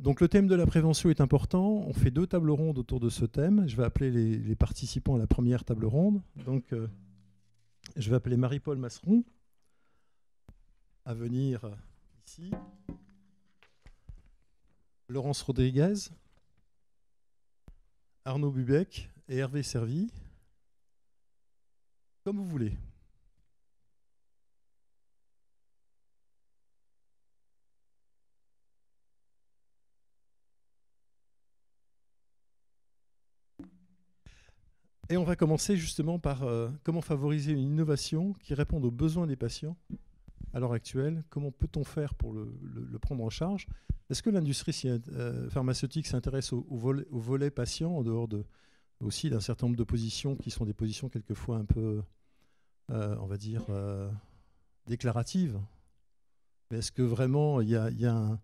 Donc le thème de la prévention est important. On fait 2 tables rondes autour de ce thème. Je vais appeler les participants à la première table ronde. Donc je vais appeler Marie-Paul Masseron à venir ici. Laurence Rodriguez, Arnaud Bubec et Hervé Servi. Comme vous voulez. Et on va commencer justement par comment favoriser une innovation qui réponde aux besoins des patients à l'heure actuelle. Comment peut-on faire pour le prendre en charge? Est-ce que l'industrie pharmaceutique s'intéresse au volet patient en dehors aussi d'un certain nombre de positions qui sont des positions quelquefois un peu, on va dire, déclaratives? Mais est-ce que vraiment il y a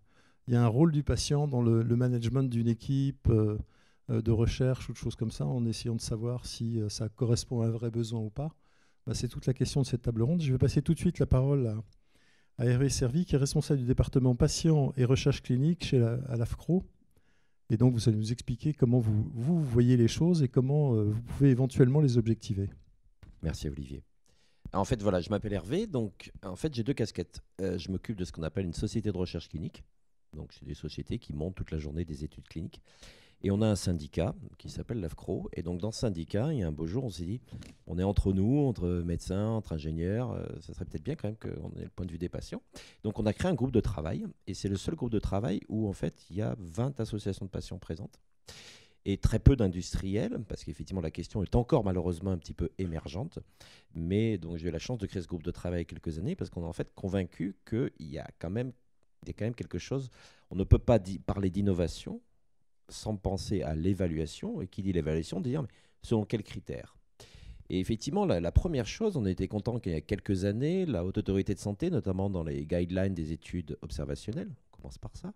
un rôle du patient dans le management d'une équipe de recherche ou de choses comme ça, en essayant de savoir si ça correspond à un vrai besoin ou pas? C'est toute la question de cette table ronde. Je vais passer tout de suite la parole à Hervé Servi, qui est responsable du département patient et recherche clinique à l'AFCRO. Et donc, vous allez nous expliquer comment vous voyez les choses et comment vous pouvez éventuellement les objectiver. Merci Olivier. En fait, voilà, je m'appelle Hervé. Donc, en fait, j'ai 2 casquettes. Je m'occupe de ce qu'on appelle une société de recherche clinique. Donc, c'est des sociétés qui montent toute la journée des études cliniques. Et on a un syndicat qui s'appelle l'AFCRO. Et donc, dans ce syndicat, il y a un beau jour, on s'est dit, on est entre nous, entre médecins, entre ingénieurs, ça serait peut-être bien quand même qu'on ait le point de vue des patients. Donc, on a créé un groupe de travail. Et c'est le seul groupe de travail où, en fait, il y a 20 associations de patients présentes. Et très peu d'industriels, parce qu'effectivement, la question est encore malheureusement un petit peu émergente. Mais donc, j'ai eu la chance de créer ce groupe de travail il y a quelques années, parce qu'on est en fait convaincu qu'il y a quand même quelque chose. On ne peut pas parler d'innovation sans penser à l'évaluation. Et qui dit l'évaluation, dire mais selon quels critères? Et effectivement, la première chose, on était content qu'il y a quelques années, la Haute Autorité de Santé, notamment dans les guidelines des études observationnelles, on commence par ça,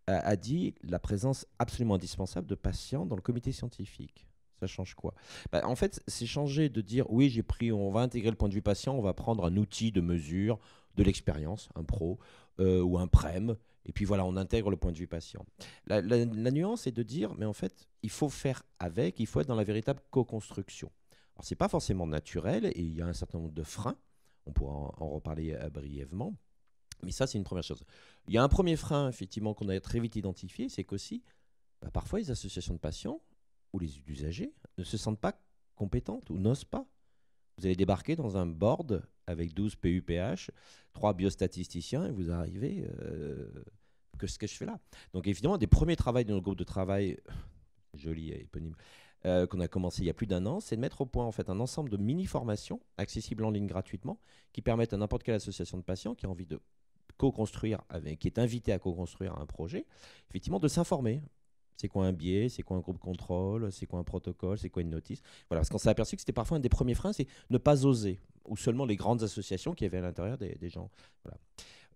a dit la présence absolument indispensable de patients dans le comité scientifique. Ça change quoi? En fait, c'est changer de dire oui, on va intégrer le point de vue patient, on va prendre un outil de mesure de l'expérience, un pro ou un prem, et puis voilà, on intègre le point de vue patient. La nuance est de dire, mais en fait, il faut faire avec, il faut être dans la véritable co-construction. Alors, ce n'est pas forcément naturel, et il y a un certain nombre de freins, on pourra en reparler brièvement, mais ça, c'est une première chose. Il y a un premier frein, effectivement, qu'on a très vite identifié, c'est qu'aussi, parfois, les associations de patients ou les usagers ne se sentent pas compétentes ou n'osent pas. Vous allez débarquer dans un board avec 12 PUPH, 3 biostatisticiens, et vous arrivez, qu'est-ce que je fais là? Donc évidemment, des premiers travaux de notre groupe de travail, joli et éponyme, qu'on a commencé il y a plus d'1 an, c'est de mettre au point en fait un ensemble de mini-formations accessibles en ligne gratuitement, qui permettent à n'importe quelle association de patients qui a envie de co-construire, qui est invité à co-construire un projet, effectivement de s'informer. C'est quoi un biais? C'est quoi un groupe contrôle? C'est quoi un protocole? C'est quoi une notice? Voilà, parce qu'on s'est aperçu que c'était parfois un des premiers freins, c'est ne pas oser, ou seulement les grandes associations qui avaient à l'intérieur des gens. Voilà.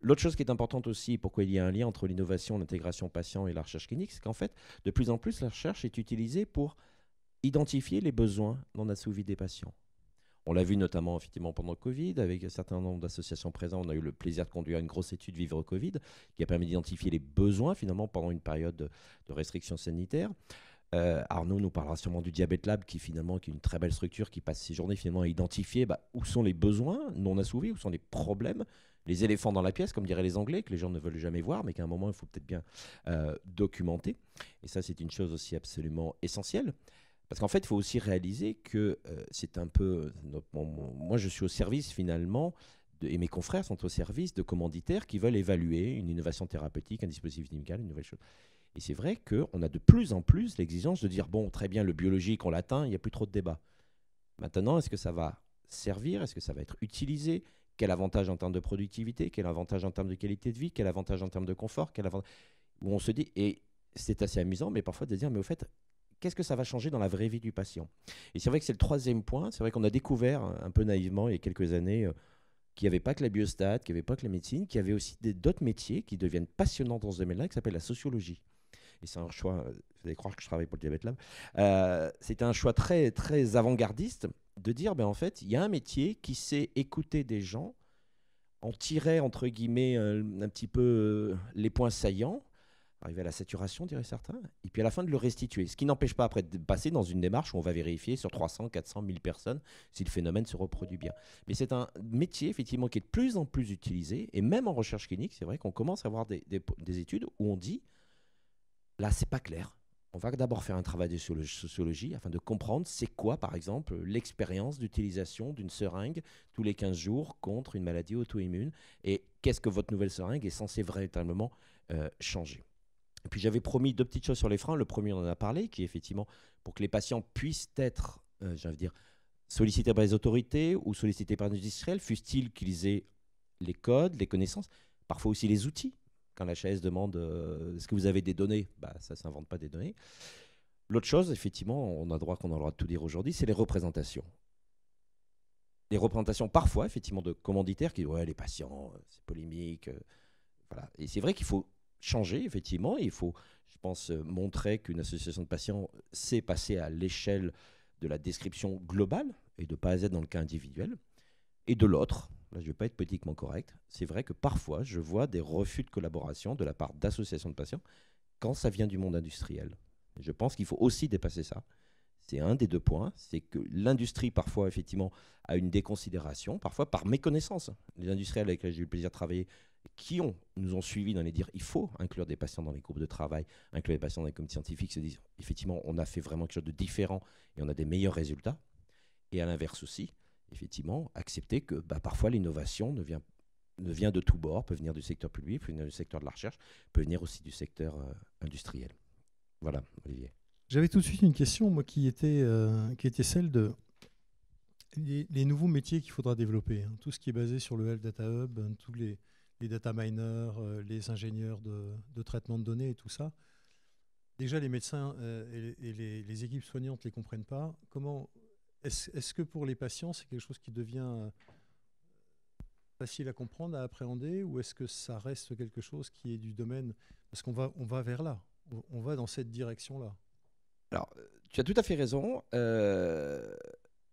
L'autre chose qui est importante aussi, pourquoi il y a un lien entre l'innovation, l'intégration patient et la recherche clinique, c'est qu'en fait, de plus en plus, la recherche est utilisée pour identifier les besoins non assouvis des patients. On l'a vu notamment effectivement pendant le Covid, avec un certain nombre d'associations présentes. On a eu le plaisir de conduire une grosse étude Vivre Covid, qui a permis d'identifier les besoins finalement pendant une période de restrictions sanitaires. Arnaud nous parlera sûrement du Diabète Lab, qui finalement qui est une très belle structure, qui passe ses journées finalement à identifier où sont les besoins non assouvis, où sont les problèmes, les éléphants dans la pièce, comme diraient les Anglais, que les gens ne veulent jamais voir, mais qu'à un moment, il faut peut-être bien documenter. Et ça, c'est une chose aussi absolument essentielle. Parce qu'en fait, il faut aussi réaliser que c'est un peu... moi, je suis au service, finalement, et mes confrères sont au service de commanditaires qui veulent évaluer une innovation thérapeutique, un dispositif médical, une nouvelle chose. Et c'est vrai qu'on a de plus en plus l'exigence de dire, bon, très bien, le biologique, on l'atteint, il n'y a plus trop de débat. Maintenant, est-ce que ça va servir? Est-ce que ça va être utilisé? Quel avantage en termes de productivité? Quel avantage en termes de qualité de vie? Quel avantage en termes de confort? Où on se dit, et c'est assez amusant, mais parfois de dire, mais au fait, qu'est-ce que ça va changer dans la vraie vie du patient? Et c'est vrai que c'est le troisième point. C'est vrai qu'on a découvert un peu naïvement il y a quelques années qu'il n'y avait pas que la biostat, qu'il n'y avait pas que la médecine, qu'il y avait aussi d'autres métiers qui deviennent passionnants dans ce domaine-là, qui s'appelle la sociologie. Et c'est un choix, vous allez croire que je travaille pour le Diabète Lab, c'était un choix très, très avant-gardiste de dire, en fait, il y a un métier qui sait écouter des gens, en tirer, entre guillemets, un petit peu les points saillants, arriver à la saturation, diraient certains, et puis à la fin de le restituer. Ce qui n'empêche pas après de passer dans une démarche où on va vérifier sur 300, 400, 1000 personnes si le phénomène se reproduit bien. Mais c'est un métier effectivement qui est de plus en plus utilisé, et même en recherche clinique, c'est vrai qu'on commence à avoir des études où on dit, là c'est pas clair. On va d'abord faire un travail de sociologie afin de comprendre c'est quoi, par exemple, l'expérience d'utilisation d'une seringue tous les 15 jours contre une maladie auto-immune et qu'est-ce que votre nouvelle seringue est censée véritablement changer. Et puis j'avais promis 2 petites choses sur les freins. Le premier, on en a parlé, qui est effectivement pour que les patients puissent être, sollicités par les autorités ou sollicités par les industriels, fussent-ils qu'ils aient les codes, les connaissances, parfois aussi les outils. Quand la HAS demande est-ce que vous avez des données, ça ne s'invente pas des données. L'autre chose, effectivement, on a le droit de tout dire aujourd'hui, c'est les représentations. Les représentations parfois, effectivement, de commanditaires qui disent ouais, les patients, c'est polémique. Voilà. Et c'est vrai qu'il faut changer, effectivement. Il faut, je pense, montrer qu'une association de patients sait passer à l'échelle de la description globale et de pas à Z dans le cas individuel. Et de l'autre, là je ne vais pas être politiquement correct, c'est vrai que parfois je vois des refus de collaboration de la part d'associations de patients quand ça vient du monde industriel. Et je pense qu'il faut aussi dépasser ça. C'est un des 2 points, c'est que l'industrie parfois effectivement a une déconsidération, parfois par méconnaissance. Les industriels avec lesquels j'ai eu le plaisir de travailler, qui nous ont suivis dans les dire il faut inclure des patients dans les groupes de travail, inclure les patients dans les comités scientifiques, se disent effectivement on a fait vraiment quelque chose de différent et on a des meilleurs résultats. Et à l'inverse aussi, effectivement, accepter que parfois l'innovation ne vient de tous bords, peut venir du secteur public, peut venir du secteur de la recherche, peut venir aussi du secteur industriel. Voilà, Olivier. J'avais tout de suite une question, moi, qui était celle de les nouveaux métiers qu'il faudra développer. Hein. Tout ce qui est basé sur le Health Data Hub, tous les data miners, les ingénieurs de traitement de données et tout ça. Déjà, les médecins et les équipes soignantes ne les comprennent pas. Est-ce que pour les patients, c'est quelque chose qui devient facile à comprendre, à appréhender, ou est-ce que ça reste quelque chose qui est du domaine... Parce qu'on va vers là, on va dans cette direction-là. Alors, tu as tout à fait raison.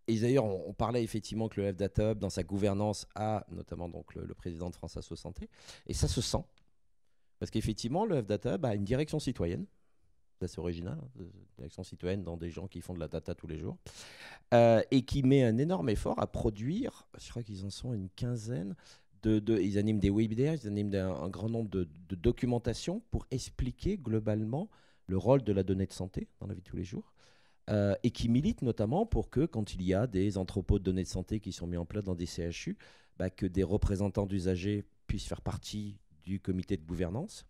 Et d'ailleurs, on parlait effectivement que le Health Data Hub, dans sa gouvernance, a notamment donc, le président de France Asso Santé. Et ça se sent. Parce qu'effectivement, le Health Data Hub a une direction citoyenne. C'est assez original, une direction citoyenne dans des gens qui font de la data tous les jours. Et qui met un énorme effort à produire, je crois qu'ils en sont une quinzaine, ils animent des webinaires, ils animent un grand nombre de documentations pour expliquer globalement le rôle de la donnée de santé dans la vie de tous les jours. Et qui militent notamment pour que quand il y a des entrepôts de données de santé qui sont mis en place dans des CHU, que des représentants d'usagers puissent faire partie du comité de gouvernance.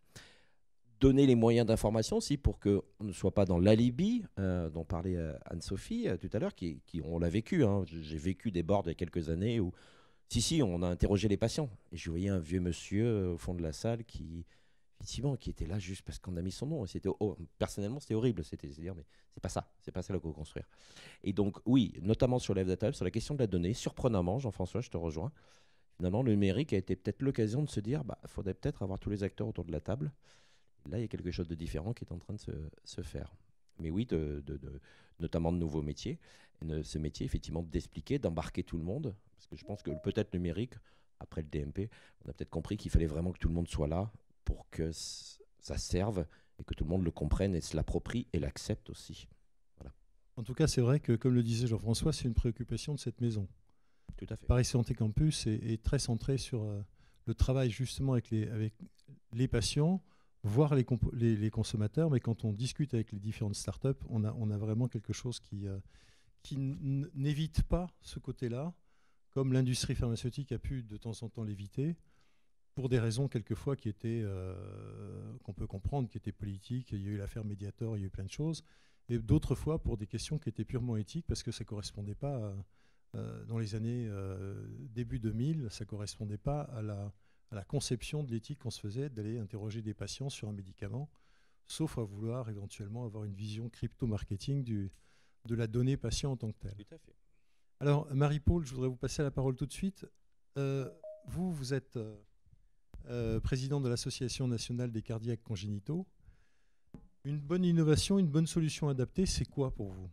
Donner les moyens d'information aussi pour qu'on ne soit pas dans l'alibi dont parlait Anne-Sophie tout à l'heure, on l'a vécu. Hein. J'ai vécu des boards il y a quelques années où, on a interrogé les patients. Et je voyais un vieux monsieur au fond de la salle qui était là juste parce qu'on a mis son nom. Et personnellement, c'était horrible. C'était se dire, mais c'est pas ça le co-construire. Et donc, oui, notamment sur l'F-Data, sur la question de la donnée, surprenamment, Jean-François, je te rejoins. Finalement, le numérique a été peut-être l'occasion de se dire, il faudrait peut-être avoir tous les acteurs autour de la table. Là, il y a quelque chose de différent qui est en train de se faire. Mais oui, notamment de nouveaux métiers. Et ce métier, effectivement, d'expliquer, d'embarquer tout le monde. Parce que je pense que peut-être le numérique, après le DMP, on a peut-être compris qu'il fallait vraiment que tout le monde soit là pour que ça serve et que tout le monde le comprenne et se l'approprie et l'accepte aussi. Voilà. En tout cas, c'est vrai que, comme le disait Jean-François, c'est une préoccupation de cette maison. Tout à fait. Paris Santé Campus est très centré sur le travail justement avec les patients, voire les consommateurs, mais quand on discute avec les différentes startups, on a vraiment quelque chose qui n'évite pas ce côté-là, comme l'industrie pharmaceutique a pu de temps en temps l'éviter, pour des raisons quelquefois qui étaient, qu'on peut comprendre, qui étaient politiques. Il y a eu l'affaire Mediator, il y a eu plein de choses, et d'autres fois pour des questions qui étaient purement éthiques, parce que ça ne correspondait pas, dans les années début 2000, ça ne correspondait pas à la conception de l'éthique qu'on se faisait d'aller interroger des patients sur un médicament, sauf à vouloir éventuellement avoir une vision crypto-marketing de la donnée patient en tant que telle. Tout à fait. Alors, Marie-Paul, je voudrais vous passer la parole tout de suite. Vous êtes président de l'Association nationale des cardiaques congénitaux. Une bonne innovation, une bonne solution adaptée, c'est quoi pour vous?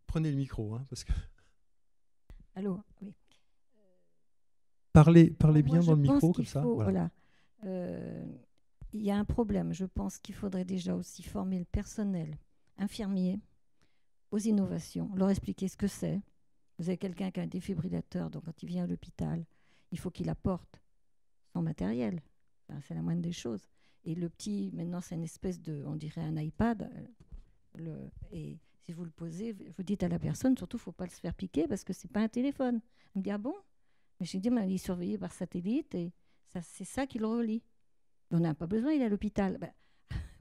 Prenez le micro, hein, parce que... Allô, oui. Parlez bien dans le micro, comme ça. Voilà. il y a un problème. Je pense qu'il faudrait déjà aussi former le personnel infirmier aux innovations, leur expliquer ce que c'est. Vous avez quelqu'un qui a un défibrillateur, donc quand il vient à l'hôpital, il faut qu'il apporte son matériel. Enfin, c'est la moindre des choses. Et le petit, maintenant, c'est une espèce de, on dirait un iPad. Et si vous le posez, vous dites à la personne, surtout, il ne faut pas le se faire piquer parce que ce n'est pas un téléphone. Elle me dit, ah bon? Mais je lui dis, mais il est surveillé par satellite et c'est ça qui le relie. On n'a pas besoin, il est à l'hôpital. Ben,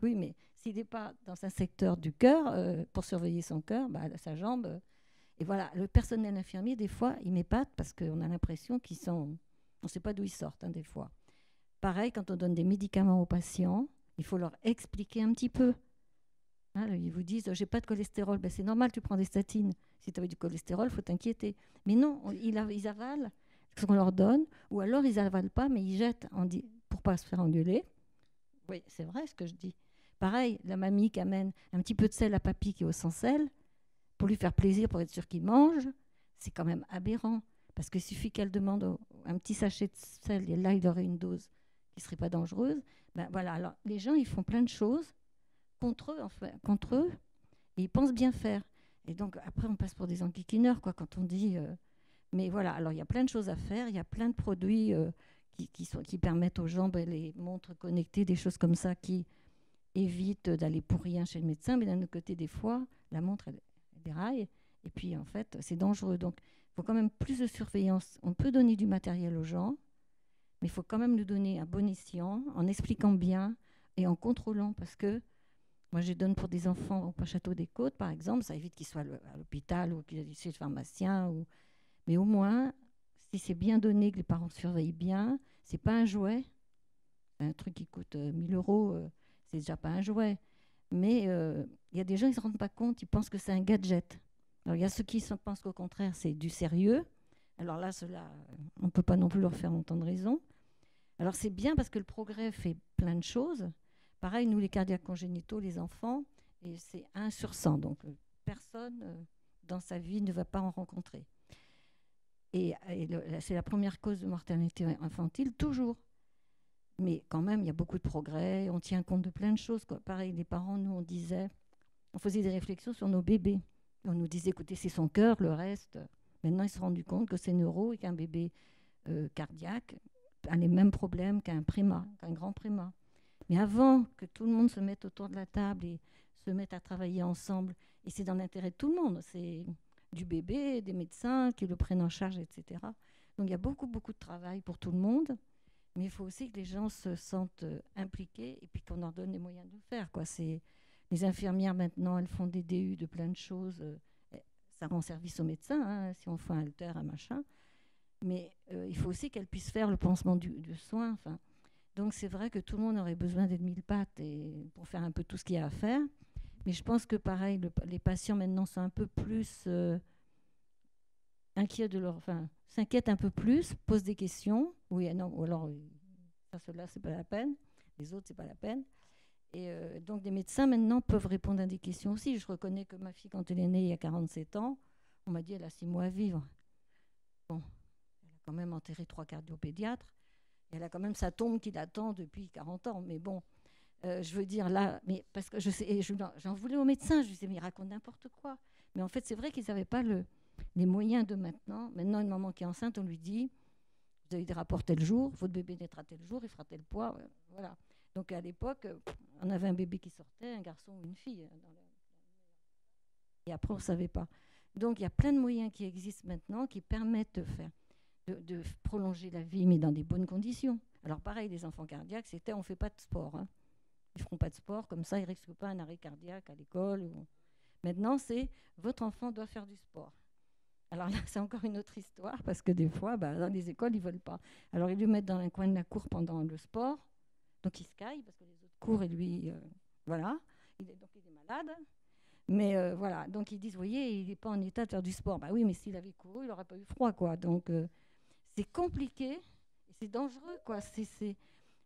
oui, mais s'il n'est pas dans un secteur du cœur, pour surveiller son cœur, sa jambe. Et voilà, le personnel infirmier, des fois, il m'épate parce qu'on a l'impression qu'ils sont... On ne sait pas d'où ils sortent, hein, des fois. Pareil, quand on donne des médicaments aux patients, il faut leur expliquer un petit peu. Hein, ils vous disent, j'ai pas de cholestérol. Ben, c'est normal, tu prends des statines. Si tu avais du cholestérol, il faut t'inquiéter. Mais non, ils avalent ce qu'on leur donne, ou alors ils n'avalent pas, mais ils jettent pour pas se faire engueuler. Oui, c'est vrai ce que je dis. Pareil, la mamie qui amène un petit peu de sel à papy qui est au sans sel, pour lui faire plaisir, pour être sûr qu'il mange, c'est quand même aberrant. Parce qu'il suffit qu'elle demande un petit sachet de sel, et là, il aurait une dose qui ne serait pas dangereuse. Ben voilà, alors les gens, ils font plein de choses contre eux, et ils pensent bien faire. Et donc, après, on passe pour des enquiquineurs, quoi, quand on dit... mais voilà, alors il y a plein de choses à faire, il y a plein de produits qui permettent aux gens, les montres connectées, des choses comme ça, qui évitent d'aller pour rien chez le médecin, mais d'un autre côté, des fois, la montre, elle déraille, et puis en fait, c'est dangereux. Donc, il faut quand même plus de surveillance. On peut donner du matériel aux gens, mais il faut quand même le donner à bon escient, en expliquant bien et en contrôlant, parce que moi, je donne pour des enfants au Château des Côtes, par exemple, ça évite qu'ils soient à l'hôpital ou qu'ils aient chez le pharmacien. Mais au moins, si c'est bien donné, que les parents surveillent bien, c'est pas un jouet. Un truc qui coûte 1000 euros, c'est déjà pas un jouet. Mais il y a des gens, ils ne se rendent pas compte, ils pensent que c'est un gadget. Alors, il y a ceux qui pensent qu'au contraire, c'est du sérieux. Alors là, ceux-là, on ne peut pas non plus leur faire entendre raison. Alors, c'est bien parce que le progrès fait plein de choses. Pareil, nous, les cardiaques congénitaux, les enfants, et c'est 1 sur 100. Donc, personne dans sa vie ne va pas en rencontrer. Et c'est la première cause de mortalité infantile, toujours. Mais quand même, il y a beaucoup de progrès. On tient compte de plein de choses, quoi. Pareil, les parents, nous, on faisait des réflexions sur nos bébés. On nous disait, écoutez, c'est son cœur, le reste. Maintenant, ils se sont rendus compte que c'est neuro et qu'un bébé cardiaque a les mêmes problèmes qu'un grand prima. Mais avant que tout le monde se mette autour de la table et se mette à travailler ensemble, et c'est dans l'intérêt de tout le monde, c'est du bébé, des médecins qui le prennent en charge, etc. Donc il y a beaucoup, beaucoup de travail pour tout le monde, mais il faut aussi que les gens se sentent impliqués et puis qu'on leur donne les moyens de le faire, quoi. Les infirmières, maintenant, elles font des DU de plein de choses. Ça rend service aux médecins, hein, si on fait un halter, un machin. Mais il faut aussi qu'elles puissent faire le pansement du soin, enfin. Donc c'est vrai que tout le monde aurait besoin d'être 1000 pattes pour faire un peu tout ce qu'il y a à faire. Mais je pense que pareil, les patients maintenant sont un peu plus inquiets s'inquiètent un peu plus, posent des questions. Oui, non, ou alors ceux-là, c'est pas la peine. Les autres, c'est pas la peine. Et donc les médecins maintenant peuvent répondre à des questions aussi. Je reconnais que ma fille, quand elle est née il y a 47 ans, on m'a dit elle a 6 mois à vivre. Bon, elle a quand même enterré 3 cardiopédiatres. Elle a quand même sa tombe qui l'attend depuis 40 ans. Mais bon, je veux dire là, mais parce que je sais, j'en voulais aux médecins, je disais, mais ils racontent n'importe quoi. Mais en fait, c'est vrai qu'ils n'avaient pas les moyens de maintenant. Maintenant, une maman qui est enceinte, on lui dit, vous avez des rapports tel jour, votre bébé naîtra tel jour, il fera tel poids. Voilà. Donc à l'époque, on avait un bébé qui sortait, un garçon ou une fille. Et après, on ne savait pas. Donc il y a plein de moyens qui existent maintenant qui permettent de prolonger la vie, mais dans des bonnes conditions. Alors pareil, les enfants cardiaques, c'était on ne fait pas de sport. Hein. Ils ne feront pas de sport, comme ça, ils ne risquent pas un arrêt cardiaque à l'école. Maintenant, c'est votre enfant doit faire du sport. Alors là, c'est encore une autre histoire, parce que des fois, dans les écoles, ils ne veulent pas. Alors ils le mettent dans un coin de la cour pendant le sport, donc il se caille, parce que les autres courent, et lui, voilà, il est malade. Mais voilà, donc ils disent, vous voyez, il n'est pas en état de faire du sport. Bah oui, mais s'il avait couru, il n'aurait pas eu froid, quoi. Donc c'est compliqué, et c'est dangereux, quoi.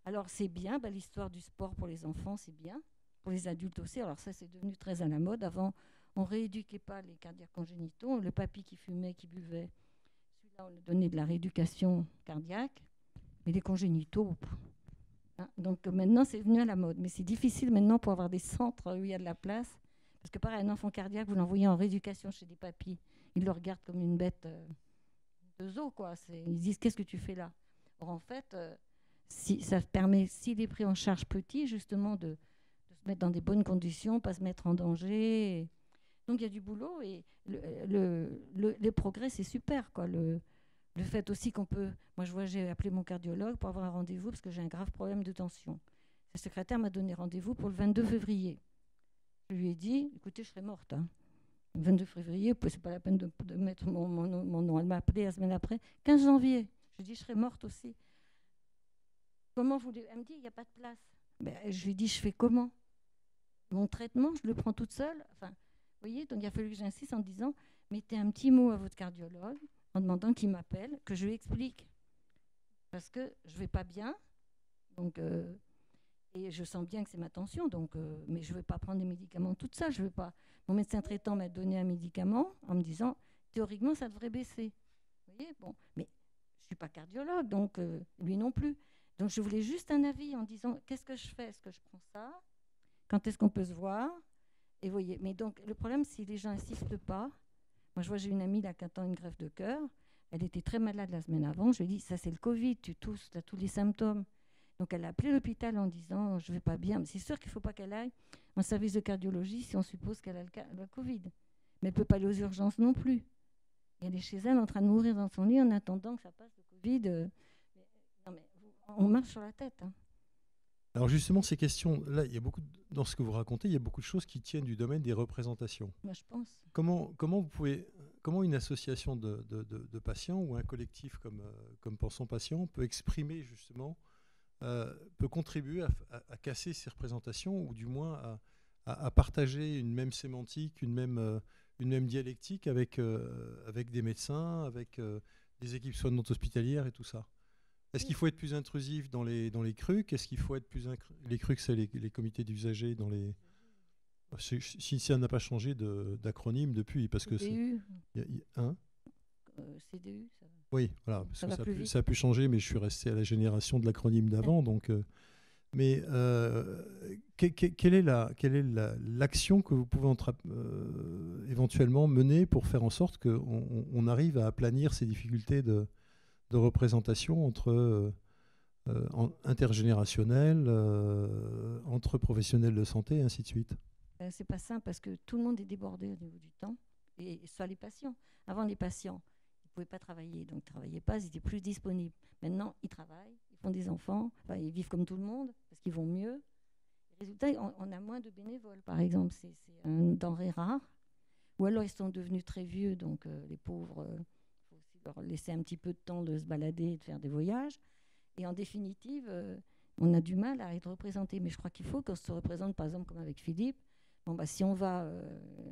Alors c'est bien, l'histoire du sport pour les enfants, c'est bien. Pour les adultes aussi, alors ça, c'est devenu très à la mode. Avant, on ne rééduquait pas les cardiaques congénitaux. Le papy qui fumait, qui buvait, celui-là, on lui donnait de la rééducation cardiaque. Mais les congénitaux, Hein. Donc maintenant, c'est venu à la mode. Mais c'est difficile maintenant pour avoir des centres où il y a de la place. Parce que pareil, un enfant cardiaque, vous l'envoyez en rééducation chez des papis. Ils le regardent comme une bête de zoo, quoi. Ils disent, qu'est-ce que tu fais là? Or, en fait, si, ça permet, s'il est pris en charge petit, justement, de se mettre dans des bonnes conditions, pas se mettre en danger. Donc, il y a du boulot. Et les progrès, c'est super, quoi. Le fait aussi qu'on peut... Moi, j'ai appelé mon cardiologue pour avoir un rendez-vous parce que j'ai un grave problème de tension. Sa secrétaire m'a donné rendez-vous pour le 22 février. Je lui ai dit, écoutez, je serai morte. Hein. Le 22 février, c'est pas la peine de mettre mon nom. Elle m'a appelé la semaine après. 15 janvier. Je lui ai dit, je serai morte aussi. Comment vous... Elle me dit, il n'y a pas de place. Ben, je lui ai dit, je fais comment? Mon traitement, je le prends toute seule. Enfin, vous voyez, donc il a fallu que j'insiste en disant, mettez un petit mot à votre cardiologue en demandant qu'il m'appelle, que je lui explique. Parce que je ne vais pas bien. Donc, et je sens bien que c'est ma tension. Donc, mais je ne vais pas prendre des médicaments toute seule. Je veux pas. Mon médecin traitant m'a donné un médicament en me disant, théoriquement, ça devrait baisser. Vous voyez, bon, mais je ne suis pas cardiologue, donc lui non plus. Donc, je voulais juste un avis en disant, qu'est-ce que je fais? Est-ce que je prends ça? Quand est-ce qu'on peut se voir? Et vous voyez, mais donc, le problème, si les gens n'insistent pas, moi, je vois, j'ai une amie là, qui attend une greffe de cœur. Elle était très malade la semaine avant. Je lui ai dit, ça, c'est le Covid, tu tousses, tu as tous les symptômes. Donc, elle a appelé l'hôpital en disant, je ne vais pas bien. Mais c'est sûr qu'il ne faut pas qu'elle aille en service de cardiologie si on suppose qu'elle a le Covid. Mais elle ne peut pas aller aux urgences non plus. Et elle est chez elle en train de mourir dans son lit en attendant que ça passe le Covid. Non, mais on marche sur la tête. Hein. Alors justement, ces questions, là, il y a beaucoup, dans ce que vous racontez, il y a beaucoup de choses qui tiennent du domaine des représentations. Moi, je pense. Comment une association de patients ou un collectif comme Pensons Patients peut exprimer justement, peut contribuer à casser ces représentations ou du moins à partager une même sémantique, une même dialectique avec des médecins, avec des équipes soignantes hospitalières et tout ça? Est-ce qu'il faut être plus intrusif dans les CRUC? Est-ce qu'il faut être plus les CRUC, c'est les comités d'usagers dans les... Si ça n'a pas changé d'acronyme depuis, parce que CDU. Hein CDU, ça va. Oui, voilà, parce que ça a pu changer, mais je suis resté à la génération de l'acronyme d'avant, donc... Mais quelle est l'action que vous pouvez éventuellement mener pour faire en sorte qu'on arrive à aplanir ces difficultés de représentation entre intergénérationnels, entre professionnels de santé, et ainsi de suite? C'est pas simple parce que tout le monde est débordé au niveau du temps, et soit les patients. Avant, les patients, ils ne pouvaient pas travailler, donc ils ne travaillaient pas, ils étaient plus disponibles. Maintenant, ils travaillent, ils font des enfants, enfin, ils vivent comme tout le monde parce qu'ils vont mieux. Résultat, on a moins de bénévoles, par exemple. C'est une denrée rare. Ou alors, ils sont devenus très vieux, donc les pauvres, il faut aussi leur laisser un petit peu de temps de se balader et de faire des voyages. Et en définitive, on a du mal à être représenté. Mais je crois qu'il faut qu'on se représente, par exemple, comme avec Philippe. Bon, bah, si on va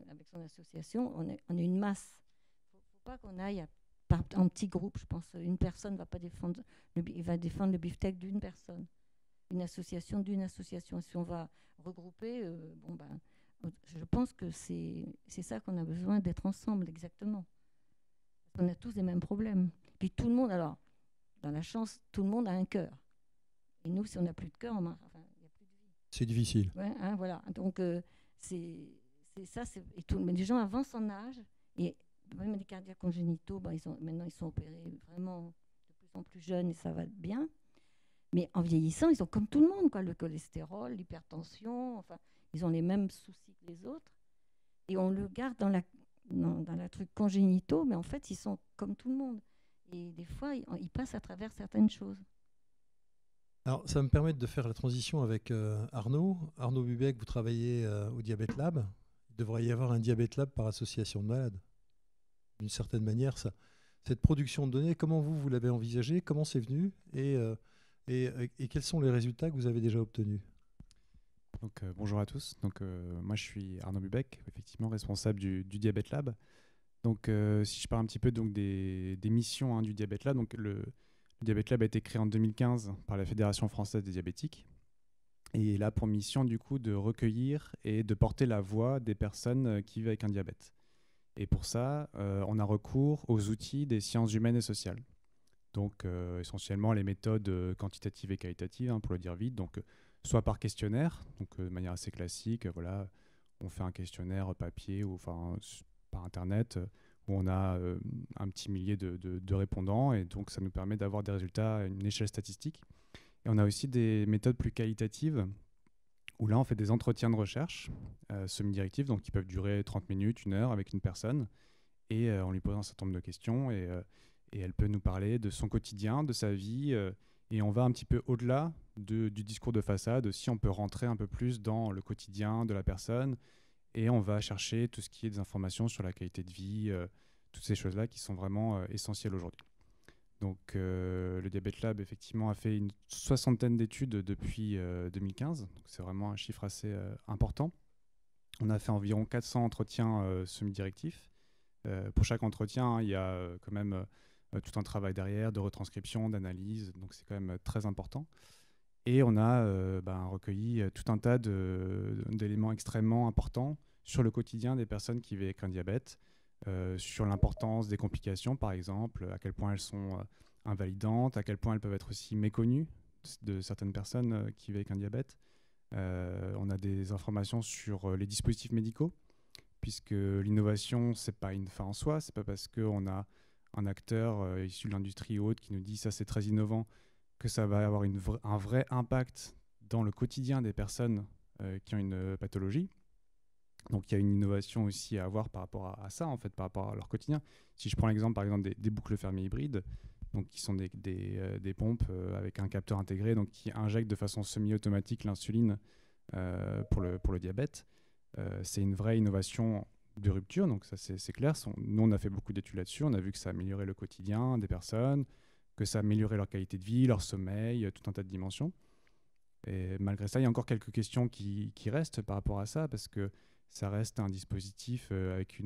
avec son association, on est une masse. Il ne faut pas qu'on aille en petits groupes. Je pense une personne va pas défendre va défendre le beefsteak d'une personne. Une association d'une association. Si on va regrouper, je pense que c'est ça qu'on a besoin, d'être ensemble, exactement. Parce qu'on a tous les mêmes problèmes. Puis tout le monde, alors, dans la chance, tout le monde a un cœur. Et nous, si on n'a plus de cœur, il n'y a plus de vie. C'est difficile. Ouais, hein, voilà. Donc, c'est ça. Et mais les gens avancent en âge. Et même les cardiaques congénitaux, maintenant, ils sont opérés vraiment de plus en plus jeunes et ça va bien. Mais en vieillissant, ils sont comme tout le monde, quoi. Le cholestérol, l'hypertension, enfin, ils ont les mêmes soucis que les autres. Et on le garde dans la truc congénitaux, mais en fait, ils sont comme tout le monde. Et des fois, ils passent à travers certaines choses. Alors, ça va me permettre de faire la transition avec Arnaud. Arnaud Bubec, vous travaillez au Diabète Lab. Il devrait y avoir un Diabète Lab par association de malades. D'une certaine manière, cette production de données, comment vous l'avez envisagée? Comment c'est venu? Et quels sont les résultats que vous avez déjà obtenus? Donc, bonjour à tous. Donc, moi, je suis Arnaud Bubec, effectivement responsable du Diabète Lab. Donc, si je parle un petit peu donc, des missions du Diabète Lab, donc, le Diabète Lab a été créé en 2015 par la Fédération française des diabétiques. Et il a pour mission, du coup, de recueillir et de porter la voix des personnes qui vivent avec un diabète. Et pour ça, on a recours aux outils des sciences humaines et sociales. Donc essentiellement les méthodes quantitatives et qualitatives, pour le dire vite. Donc soit par questionnaire, donc de manière assez classique, voilà, on fait un questionnaire papier ou par internet où on a un petit millier de répondants, et donc ça nous permet d'avoir des résultats à une échelle statistique. Et on a aussi des méthodes plus qualitatives où là on fait des entretiens de recherche semi-directifs, donc qui peuvent durer 30 minutes, 1 heure avec une personne, et on lui pose un certain nombre de questions, et elle peut nous parler de son quotidien, de sa vie, et on va un petit peu au-delà du discours de façade, aussi on peut rentrer un peu plus dans le quotidien de la personne, et on va chercher tout ce qui est des informations sur la qualité de vie, toutes ces choses-là qui sont vraiment essentielles aujourd'hui. Donc le Diabète Lab effectivement a fait une 60aine d'études depuis 2015, donc c'est vraiment un chiffre assez important. On a fait environ 400 entretiens semi-directifs. Pour chaque entretien, il y a quand même tout un travail derrière, de retranscription, d'analyse, donc c'est quand même très important. Et on a recueilli tout un tas d'éléments extrêmement importants sur le quotidien des personnes qui vivent avec un diabète, sur l'importance des complications, par exemple, à quel point elles sont invalidantes, à quel point elles peuvent être aussi méconnues de certaines personnes qui vivent avec un diabète. On a des informations sur les dispositifs médicaux, puisque l'innovation, c'est pas une fin en soi, c'est pas parce qu'on a un acteur issu de l'industrie ou autre qui nous dit ça c'est très innovant que ça va avoir un vrai impact dans le quotidien des personnes qui ont une pathologie. Donc il y a une innovation aussi à avoir par rapport à ça, en fait, par rapport à leur quotidien. Si je prends l'exemple, par exemple, des boucles fermées hybrides, donc qui sont des pompes avec un capteur intégré, donc qui injectent de façon semi-automatique l'insuline pour le diabète, c'est une vraie innovation de rupture, donc ça c'est clair. Nous on a fait beaucoup d'études là-dessus, on a vu que ça améliorait le quotidien des personnes, que ça améliorait leur qualité de vie, leur sommeil, tout un tas de dimensions. Et malgré ça, il y a encore quelques questions qui restent par rapport à ça, parce que ça reste un dispositif avec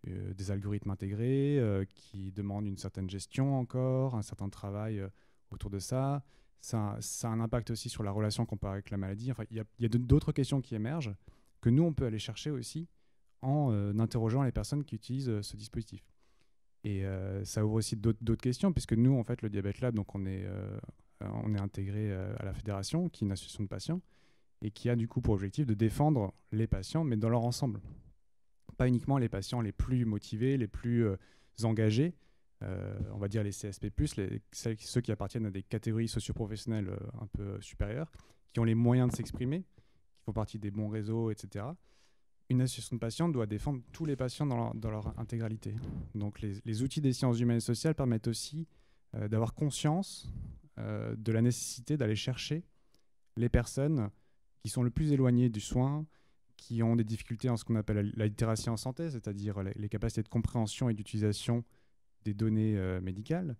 des algorithmes intégrés qui demandent une certaine gestion encore, un certain travail autour de ça. Ça a un impact aussi sur la relation qu'on peut avoir avec la maladie. Enfin, il y a d'autres questions qui émergent que nous, on peut aller chercher aussi en interrogeant les personnes qui utilisent ce dispositif. Et ça ouvre aussi d'autres questions, puisque nous, en fait, le Diabète Lab, donc on est intégré à la fédération, qui est une association de patients, et qui a du coup pour objectif de défendre les patients, mais dans leur ensemble. Pas uniquement les patients les plus motivés, les plus engagés, on va dire les CSP+, ceux qui appartiennent à des catégories socioprofessionnelles un peu supérieures, qui ont les moyens de s'exprimer, qui font partie des bons réseaux, etc. Une association de patients doit défendre tous les patients dans leur intégralité. Donc les outils des sciences humaines et sociales permettent aussi d'avoir conscience de la nécessité d'aller chercher les personnes qui sont le plus éloignées du soin, qui ont des difficultés en ce qu'on appelle la littératie en santé, c'est-à-dire les capacités de compréhension et d'utilisation des données médicales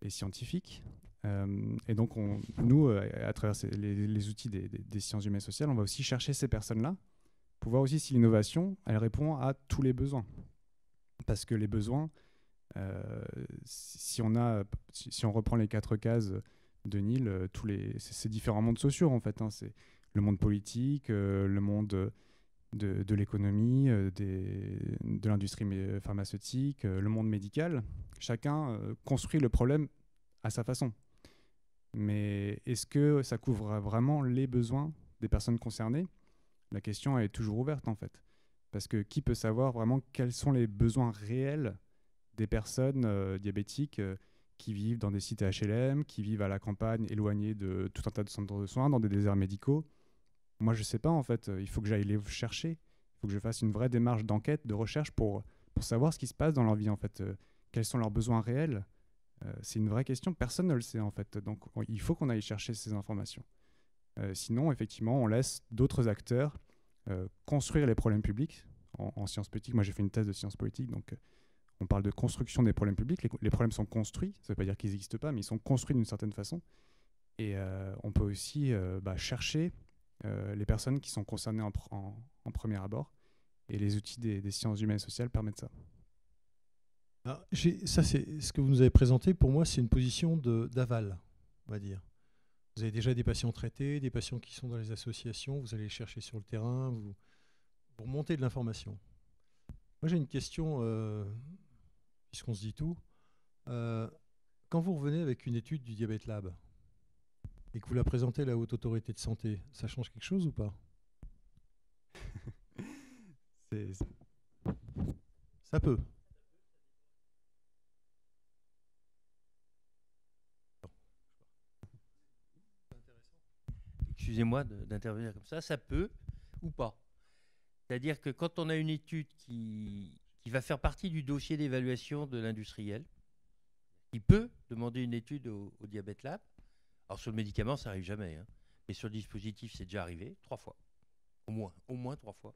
et scientifiques. Et donc, nous, à travers les outils des sciences humaines et sociales, on va aussi chercher ces personnes-là pour voir aussi si l'innovation, elle répond à tous les besoins. Parce que les besoins, si on reprend les 4 cases de Neil, c'est différents mondes sociaux, en fait. C'est le monde politique, le monde de l'économie, de l'industrie pharmaceutique, le monde médical. Chacun construit le problème à sa façon. Mais est-ce que ça couvre vraiment les besoins des personnes concernées ? La question est toujours ouverte, en fait. Parce que qui peut savoir vraiment quels sont les besoins réels des personnes diabétiques qui vivent dans des sites HLM, qui vivent à la campagne, éloignés de tout un tas de centres de soins, dans des déserts médicaux. Moi, je ne sais pas, en fait. Il faut que j'aille les chercher. Il faut que je fasse une vraie démarche d'enquête, de recherche pour savoir ce qui se passe dans leur vie, en fait. Quels sont leurs besoins réels ? C'est une vraie question. Personne ne le sait, en fait. Donc, il faut qu'on aille chercher ces informations. Sinon, effectivement, on laisse d'autres acteurs construire les problèmes publics. En sciences politiques, moi, j'ai fait une thèse de sciences politiques, donc on parle de construction des problèmes publics. Les problèmes sont construits. Ça ne veut pas dire qu'ils n'existent pas, mais ils sont construits d'une certaine façon. Et on peut aussi chercher les personnes qui sont concernées en premier abord. Et les outils des sciences humaines et sociales permettent ça. Alors, ça, c'est ce que vous nous avez présenté. Pour moi, c'est une position d'aval, on va dire. Vous avez déjà des patients traités, des patients qui sont dans les associations. Vous allez les chercher sur le terrain, vous remontez de l'information. Moi, j'ai une question, puisqu'on se dit tout. Quand vous revenez avec une étude du Diabète Lab et que vous la présentez à la Haute Autorité de Santé, ça change quelque chose ou pas? Ça peut. Excusez-moi d'intervenir comme ça peut ou pas. C'est-à-dire que quand on a une étude qui va faire partie du dossier d'évaluation de l'industriel, il peut demander une étude au Diabète Lab. Alors sur le médicament, ça n'arrive jamais, hein. Mais sur le dispositif, c'est déjà arrivé 3 fois. Au moins 3 fois.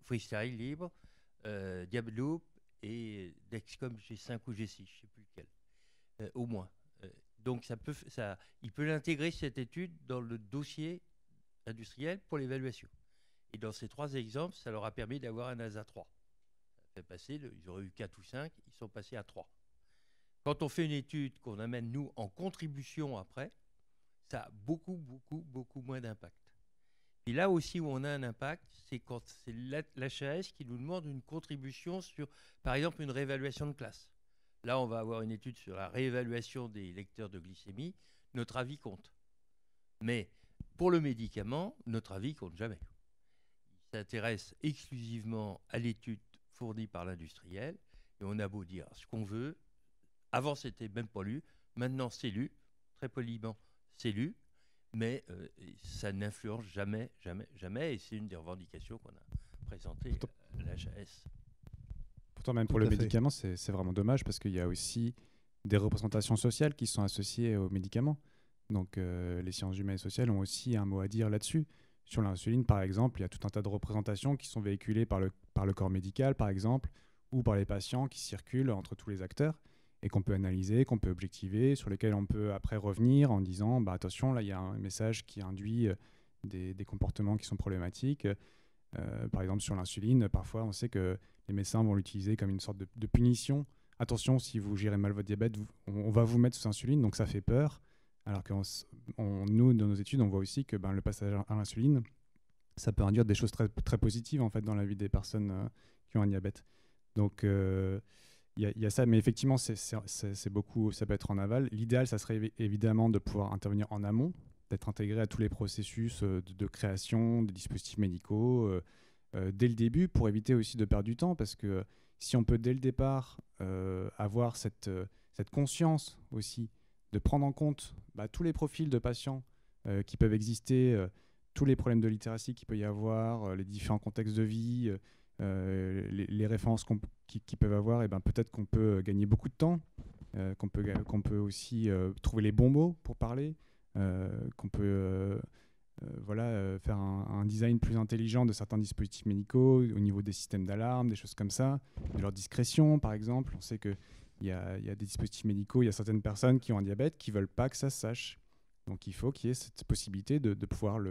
Freestyle, Libre, Diabloop et Dexcom G5 ou G6, je ne sais plus lequel. Au moins. Donc il peut l'intégrer, cette étude, dans le dossier industriel pour l'évaluation. Et dans ces 3 exemples, ça leur a permis d'avoir un ASA 3. Ça fait passer, ils auraient eu 4 ou 5, ils sont passés à 3. Quand on fait une étude qu'on amène, nous, en contribution après, ça a beaucoup moins d'impact. Et là aussi où on a un impact, c'est quand c'est l'HAS qui nous demande une contribution sur, par exemple, une réévaluation de classe. Là, on va avoir une étude sur la réévaluation des lecteurs de glycémie. Notre avis compte. Mais pour le médicament, notre avis compte jamais. Il s'intéresse exclusivement à l'étude fournie par l'industriel. Et on a beau dire ce qu'on veut. Avant, c'était même pas lu. Maintenant, c'est lu. Très poliment, c'est lu. Mais ça n'influence jamais. Et c'est une des revendications qu'on a présentées à l'HAS. Pourtant, même pour le médicament, c'est vraiment dommage parce qu'il y a aussi des représentations sociales qui sont associées aux médicaments. Donc, les sciences humaines et sociales ont aussi un mot à dire là-dessus. Sur l'insuline, par exemple, il y a tout un tas de représentations qui sont véhiculées par le corps médical, par exemple, ou par les patients qui circulent entre tous les acteurs et qu'on peut analyser, qu'on peut objectiver, sur lesquels on peut après revenir en disant bah, attention, là, il y a un message qui induit des comportements qui sont problématiques. Par exemple, sur l'insuline, parfois, on sait que les médecins vont l'utiliser comme une sorte de punition. Attention, si vous gérez mal votre diabète, on va vous mettre sous insuline, donc ça fait peur. Alors que nous, dans nos études, on voit aussi que le passage à l'insuline, ça peut induire des choses très, très positives en fait, dans la vie des personnes qui ont un diabète. Donc, il y a ça, mais effectivement, c'est beaucoup, ça peut être en aval. L'idéal, ça serait évidemment de pouvoir intervenir en amont, d'être intégré à tous les processus de création des dispositifs médicaux dès le début, pour éviter aussi de perdre du temps, parce que si on peut dès le départ avoir cette conscience aussi de prendre en compte tous les profils de patients qui peuvent exister, tous les problèmes de littératie qu'il peut y avoir, les différents contextes de vie, les références qu'ils peuvent avoir, et peut-être qu'on peut gagner beaucoup de temps, qu'on peut aussi trouver les bons mots pour parler, qu'on peut faire un design plus intelligent de certains dispositifs médicaux au niveau des systèmes d'alarme, des choses comme ça, de leur discrétion par exemple. On sait qu'il y a des dispositifs médicaux, il y a certaines personnes qui ont un diabète qui ne veulent pas que ça se sache. Donc il faut qu'il y ait cette possibilité de pouvoir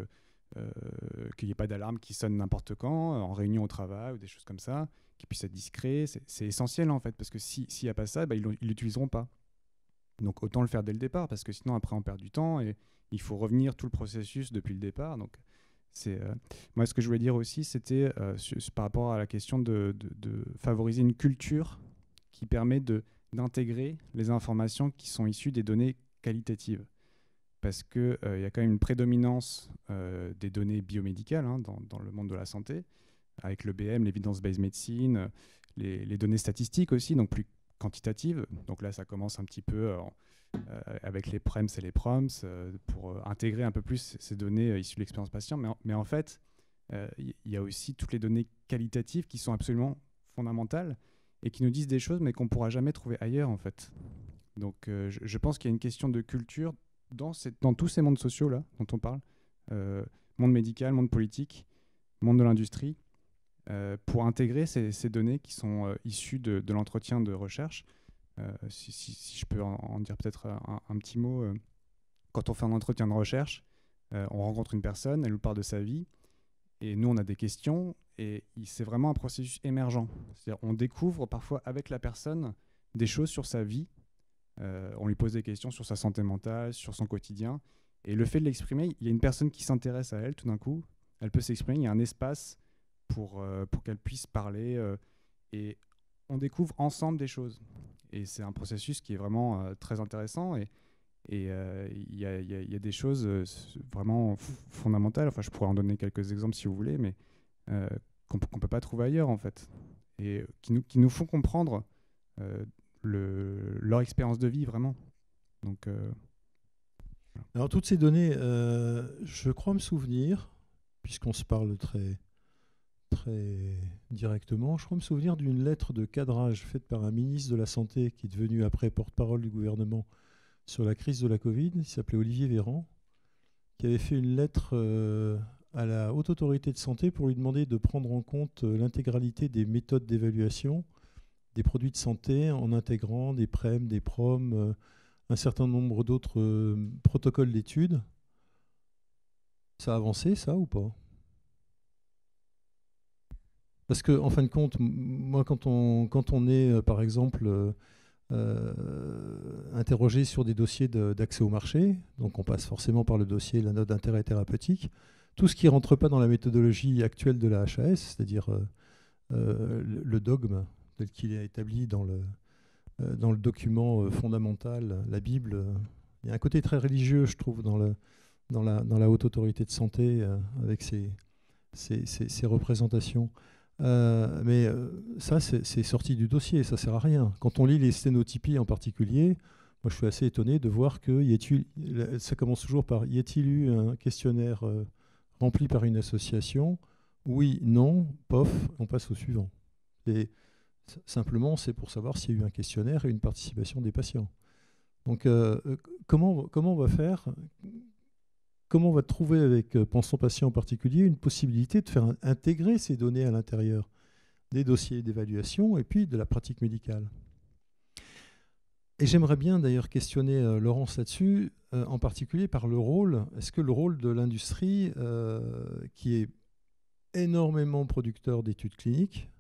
qu'il n'y ait pas d'alarme qui sonne n'importe quand, en réunion au travail ou des choses comme ça, qui puisse être discret. C'est essentiel en fait, parce que s'il n'y a pas ça, ils ne l'utiliseront pas. Donc autant le faire dès le départ, parce que sinon après on perd du temps et il faut revenir tout le processus depuis le départ. Donc moi ce que je voulais dire aussi, c'était par rapport à la question de favoriser une culture qui permet d'intégrer les informations qui sont issues des données qualitatives. Parce qu'il y a quand même une prédominance des données biomédicales dans le monde de la santé, avec l'EBM, l'Evidence-Based Medicine, les données statistiques aussi, donc plus quantitatives. Donc là, ça commence un petit peu avec les PREMS et les PROMS pour intégrer un peu plus ces données issues de l'expérience patient. Mais en fait, il y a aussi toutes les données qualitatives qui sont absolument fondamentales et qui nous disent des choses, mais qu'on ne pourra jamais trouver ailleurs, en fait. Donc je pense qu'il y a une question de culture dans tous ces mondes sociaux-là dont on parle, monde médical, monde politique, monde de l'industrie, pour intégrer ces données qui sont issues de l'entretien de recherche. Si je peux en dire peut-être un petit mot, quand on fait un entretien de recherche, on rencontre une personne, elle nous parle de sa vie, et nous on a des questions, et c'est vraiment un processus émergent. C'est-à-dire on découvre parfois avec la personne des choses sur sa vie. On lui pose des questions sur sa santé mentale, sur son quotidien. Et le fait de l'exprimer, il y a une personne qui s'intéresse à elle tout d'un coup. Elle peut s'exprimer, il y a un espace pour qu'elle puisse parler. Et on découvre ensemble des choses. Et c'est un processus qui est vraiment très intéressant. Et il y a des choses vraiment fondamentales. Enfin, je pourrais en donner quelques exemples si vous voulez, mais qu'on ne peut pas trouver ailleurs, en fait. Et qui nous font comprendre leur expérience de vie, vraiment. Donc, Alors, toutes ces données, je crois me souvenir, puisqu'on se parle très directement, je crois me souvenir d'une lettre de cadrage faite par un ministre de la Santé qui est devenu après porte-parole du gouvernement sur la crise de la Covid. Il s'appelait Olivier Véran, qui avait fait une lettre à la Haute Autorité de Santé pour lui demander de prendre en compte l'intégralité des méthodes d'évaluation des produits de santé en intégrant des PREM, des PROM, un certain nombre d'autres protocoles d'études. Ça a avancé, ça, ou pas ? Parce que, en fin de compte, moi, quand on est, par exemple, interrogé sur des dossiers d'accès au marché, donc on passe forcément par le dossier, la note d'intérêt thérapeutique, tout ce qui ne rentre pas dans la méthodologie actuelle de la HAS, c'est-à-dire le dogme tel qu'il est établi dans le document fondamental, la Bible, il y a un côté très religieux, je trouve, dans la Haute Autorité de Santé, avec ses représentations. Mais ça, c'est sorti du dossier, ça sert à rien. Quand on lit les sténotypies en particulier, moi je suis assez étonné de voir que ça commence toujours par y a-t-il eu un questionnaire rempli par une association ? Oui, non, pof, on passe au suivant. Et simplement, c'est pour savoir s'il y a eu un questionnaire et une participation des patients. Donc, comment on va faire ? Comment on va trouver avec Pensons Patient en particulier une possibilité de faire intégrer ces données à l'intérieur des dossiers d'évaluation et puis de la pratique médicale ? Et j'aimerais bien d'ailleurs questionner Laurence là-dessus, en particulier par le rôle. Est-ce que le rôle de l'industrie, qui est énormément producteur d'études cliniques,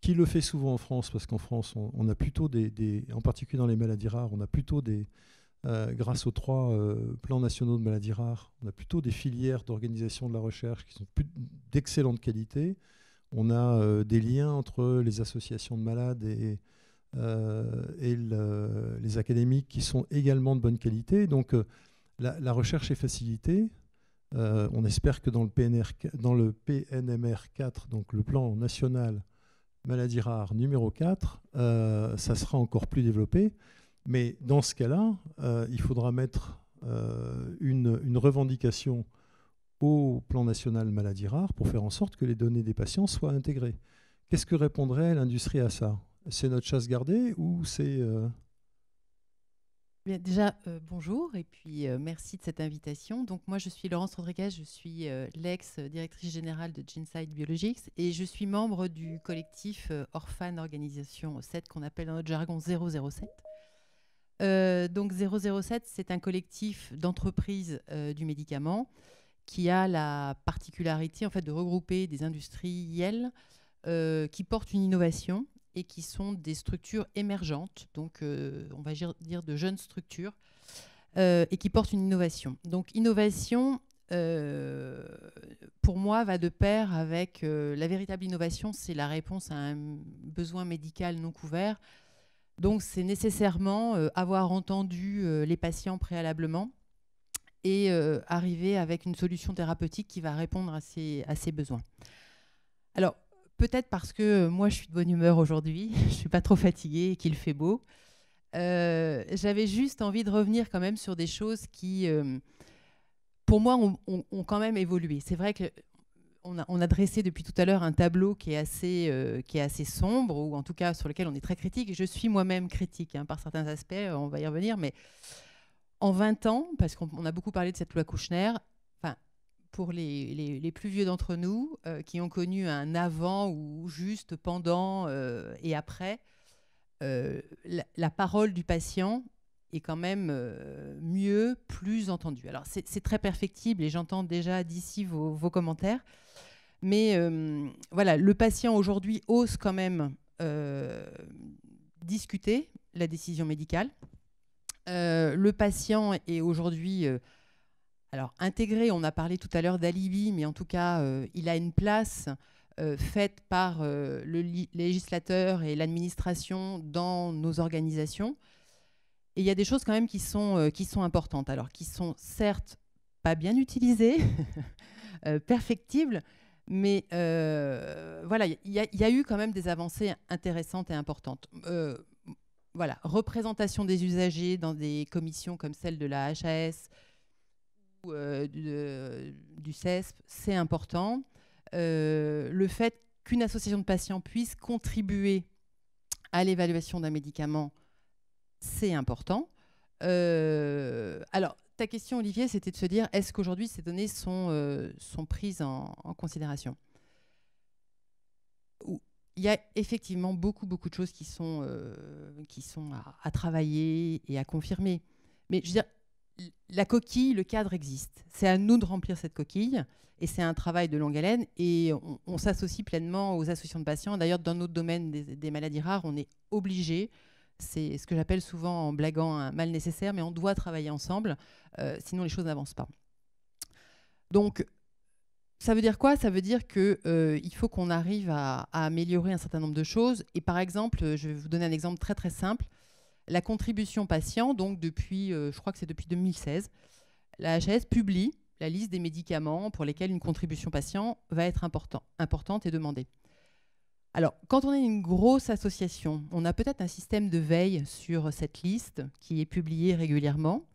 qui le fait souvent en France, parce qu'en France, on a plutôt en particulier dans les maladies rares, on a plutôt grâce aux 3 plans nationaux de maladies rares, on a plutôt des filières d'organisation de la recherche qui sont d'excellente qualité. On a des liens entre les associations de malades et les académiques qui sont également de bonne qualité. Donc la recherche est facilitée. On espère que dans le PNMR 4, donc le plan national maladie rare numéro 4, ça sera encore plus développé. Mais dans ce cas-là, il faudra mettre une revendication au plan national maladie rare pour faire en sorte que les données des patients soient intégrées. Qu'est-ce que répondrait l'industrie à ça ? C'est notre chasse gardée ou c'est... Bien, déjà, bonjour et puis merci de cette invitation. Donc moi, je suis Laurence Rodriguez, je suis l'ex-directrice générale de Genesight Biologics et je suis membre du collectif Orphan Organisation 7 qu'on appelle dans notre jargon 007. Donc 007, c'est un collectif d'entreprises du médicament qui a la particularité en fait, de regrouper des industriels qui portent une innovation et qui sont des structures émergentes, donc on va dire de jeunes structures, et qui portent une innovation. Donc innovation, pour moi, va de pair avec la véritable innovation, c'est la réponse à un besoin médical non couvert. Donc c'est nécessairement avoir entendu les patients préalablement et arriver avec une solution thérapeutique qui va répondre à ces besoins. Alors, peut-être parce que moi, je suis de bonne humeur aujourd'hui, je ne suis pas trop fatiguée et qu'il fait beau. J'avais juste envie de revenir quand même sur des choses qui, pour moi, ont quand même évolué. C'est vrai qu'on a dressé depuis tout à l'heure un tableau qui est assez sombre, ou en tout cas sur lequel on est très critique. Je suis moi-même critique par certains aspects, on va y revenir, mais en 20 ans, parce qu'on a beaucoup parlé de cette loi Kouchner, pour les plus vieux d'entre nous qui ont connu un avant ou juste pendant et après, la parole du patient est quand même mieux, plus entendue. Alors c'est très perfectible et j'entends déjà d'ici vos commentaires, mais voilà, le patient aujourd'hui ose quand même discuter la décision médicale. Le patient est aujourd'hui... Alors, intégré, on a parlé tout à l'heure d'alibi, mais en tout cas, il a une place faites par le législateur et l'administration dans nos organisations. Et il y a des choses quand même qui sont importantes, alors qui sont certes pas bien utilisées, perfectibles, mais voilà, il y a eu quand même des avancées intéressantes et importantes. Voilà, représentation des usagers dans des commissions comme celle de la HAS ou du CESP, c'est important. Le fait qu'une association de patients puisse contribuer à l'évaluation d'un médicament, c'est important. Alors, ta question, Olivier, c'était de se dire, est-ce qu'aujourd'hui, ces données sont prises en considération ? Il y a effectivement beaucoup de choses qui sont à travailler et à confirmer. Mais je veux dire, la coquille, le cadre existe. C'est à nous de remplir cette coquille. Et c'est un travail de longue haleine. Et on s'associe pleinement aux associations de patients. D'ailleurs, dans notre domaine des maladies rares, on est obligé. C'est ce que j'appelle souvent en blaguant un mal nécessaire, mais on doit travailler ensemble. Sinon, les choses n'avancent pas. Donc, ça veut dire quoi ? Ça veut dire qu'il faut qu'on arrive à améliorer un certain nombre de choses. Et par exemple, je vais vous donner un exemple très très simple. La contribution patient, donc depuis, je crois que c'est depuis 2016, la HAS publie la liste des médicaments pour lesquels une contribution patient va être importante et demandée. Alors, quand on est une grosse association, on a peut-être un système de veille sur cette liste qui est publiée régulièrement.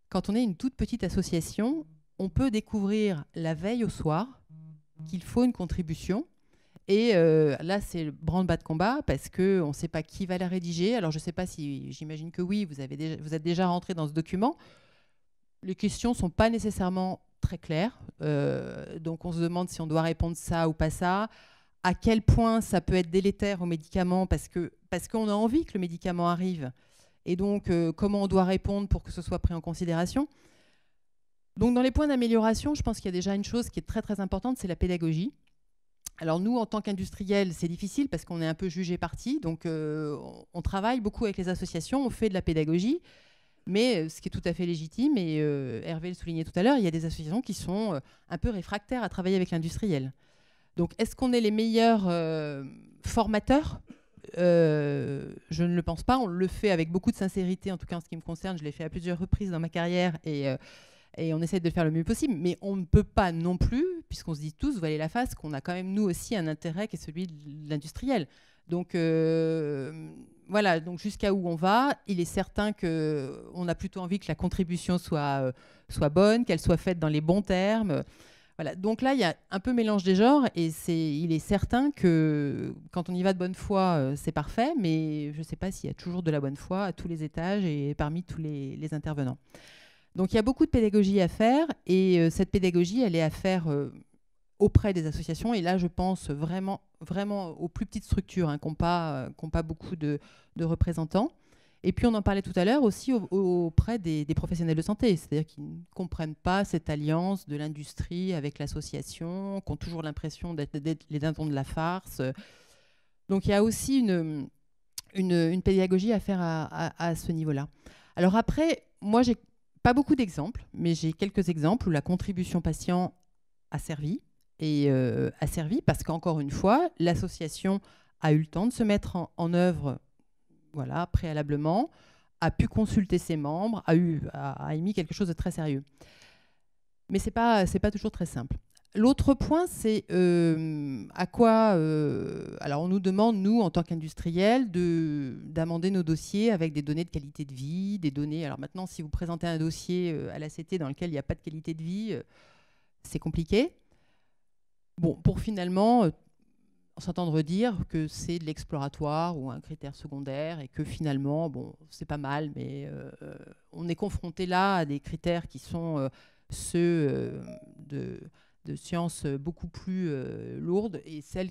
Quand on est une toute petite association, on peut découvrir la veille au soir qu'il faut une contribution. Et là, c'est le branle-bas de combat parce qu'on ne sait pas qui va la rédiger. Alors, je ne sais pas si, j'imagine que oui, vous êtes déjà rentré dans ce document. Les questions ne sont pas nécessairement très claires. Donc, on se demande si on doit répondre ça ou pas ça. À quel point ça peut être délétère au médicament parce qu'on a envie que le médicament arrive. Et donc, comment on doit répondre pour que ce soit pris en considération. Donc, dans les points d'amélioration, je pense qu'il y a déjà une chose qui est très, très importante, c'est la pédagogie. Alors, nous, en tant qu'industriels, c'est difficile parce qu'on est un peu jugé parti. Donc, on travaille beaucoup avec les associations, on fait de la pédagogie. Mais ce qui est tout à fait légitime, et Hervé le soulignait tout à l'heure, il y a des associations qui sont un peu réfractaires à travailler avec l'industriel. Donc, est-ce qu'on est les meilleurs formateurs ? Je ne le pense pas. On le fait avec beaucoup de sincérité, en tout cas en ce qui me concerne. Je l'ai fait à plusieurs reprises dans ma carrière et on essaie de le faire le mieux possible. Mais on ne peut pas non plus, puisqu'on se dit tous, voiler la face, qu'on a quand même, nous aussi, un intérêt qui est celui de l'industriel. Donc, voilà, donc jusqu'à où on va, il est certain qu'on a plutôt envie que la contribution soit bonne, qu'elle soit faite dans les bons termes. Voilà. Donc là, il y a un peu mélange des genres et il est certain que quand on y va de bonne foi, c'est parfait, mais je ne sais pas s'il y a toujours de la bonne foi à tous les étages et parmi tous les intervenants. Donc il y a beaucoup de pédagogie à faire et cette pédagogie, elle est à faire auprès des associations. Et là, je pense vraiment aux plus petites structures qui n'ont pas beaucoup de représentants. Et puis, on en parlait tout à l'heure aussi auprès des professionnels de santé, c'est-à-dire qu'ils ne comprennent pas cette alliance de l'industrie avec l'association, qui ont toujours l'impression d'être les dindons de la farce. Donc, il y a aussi une pédagogie à faire à ce niveau-là. Alors après, moi, j'ai pas beaucoup d'exemples, mais j'ai quelques exemples où la contribution patient a servi. Parce qu'encore une fois, l'association a eu le temps de se mettre en œuvre préalablement, a pu consulter ses membres, a émis quelque chose de très sérieux. Mais c'est pas toujours très simple. L'autre point, c'est à quoi... alors, on nous demande, nous, en tant qu'industriels, d'amender nos dossiers avec des données de qualité de vie, des données... Alors maintenant, si vous présentez un dossier à l'ACT dans lequel il n'y a pas de qualité de vie, c'est compliqué. Bon, pour finalement... s'entendre dire que c'est de l'exploratoire ou un critère secondaire et que finalement, bon, c'est pas mal, mais on est confronté là à des critères qui sont ceux de sciences beaucoup plus lourdes et celles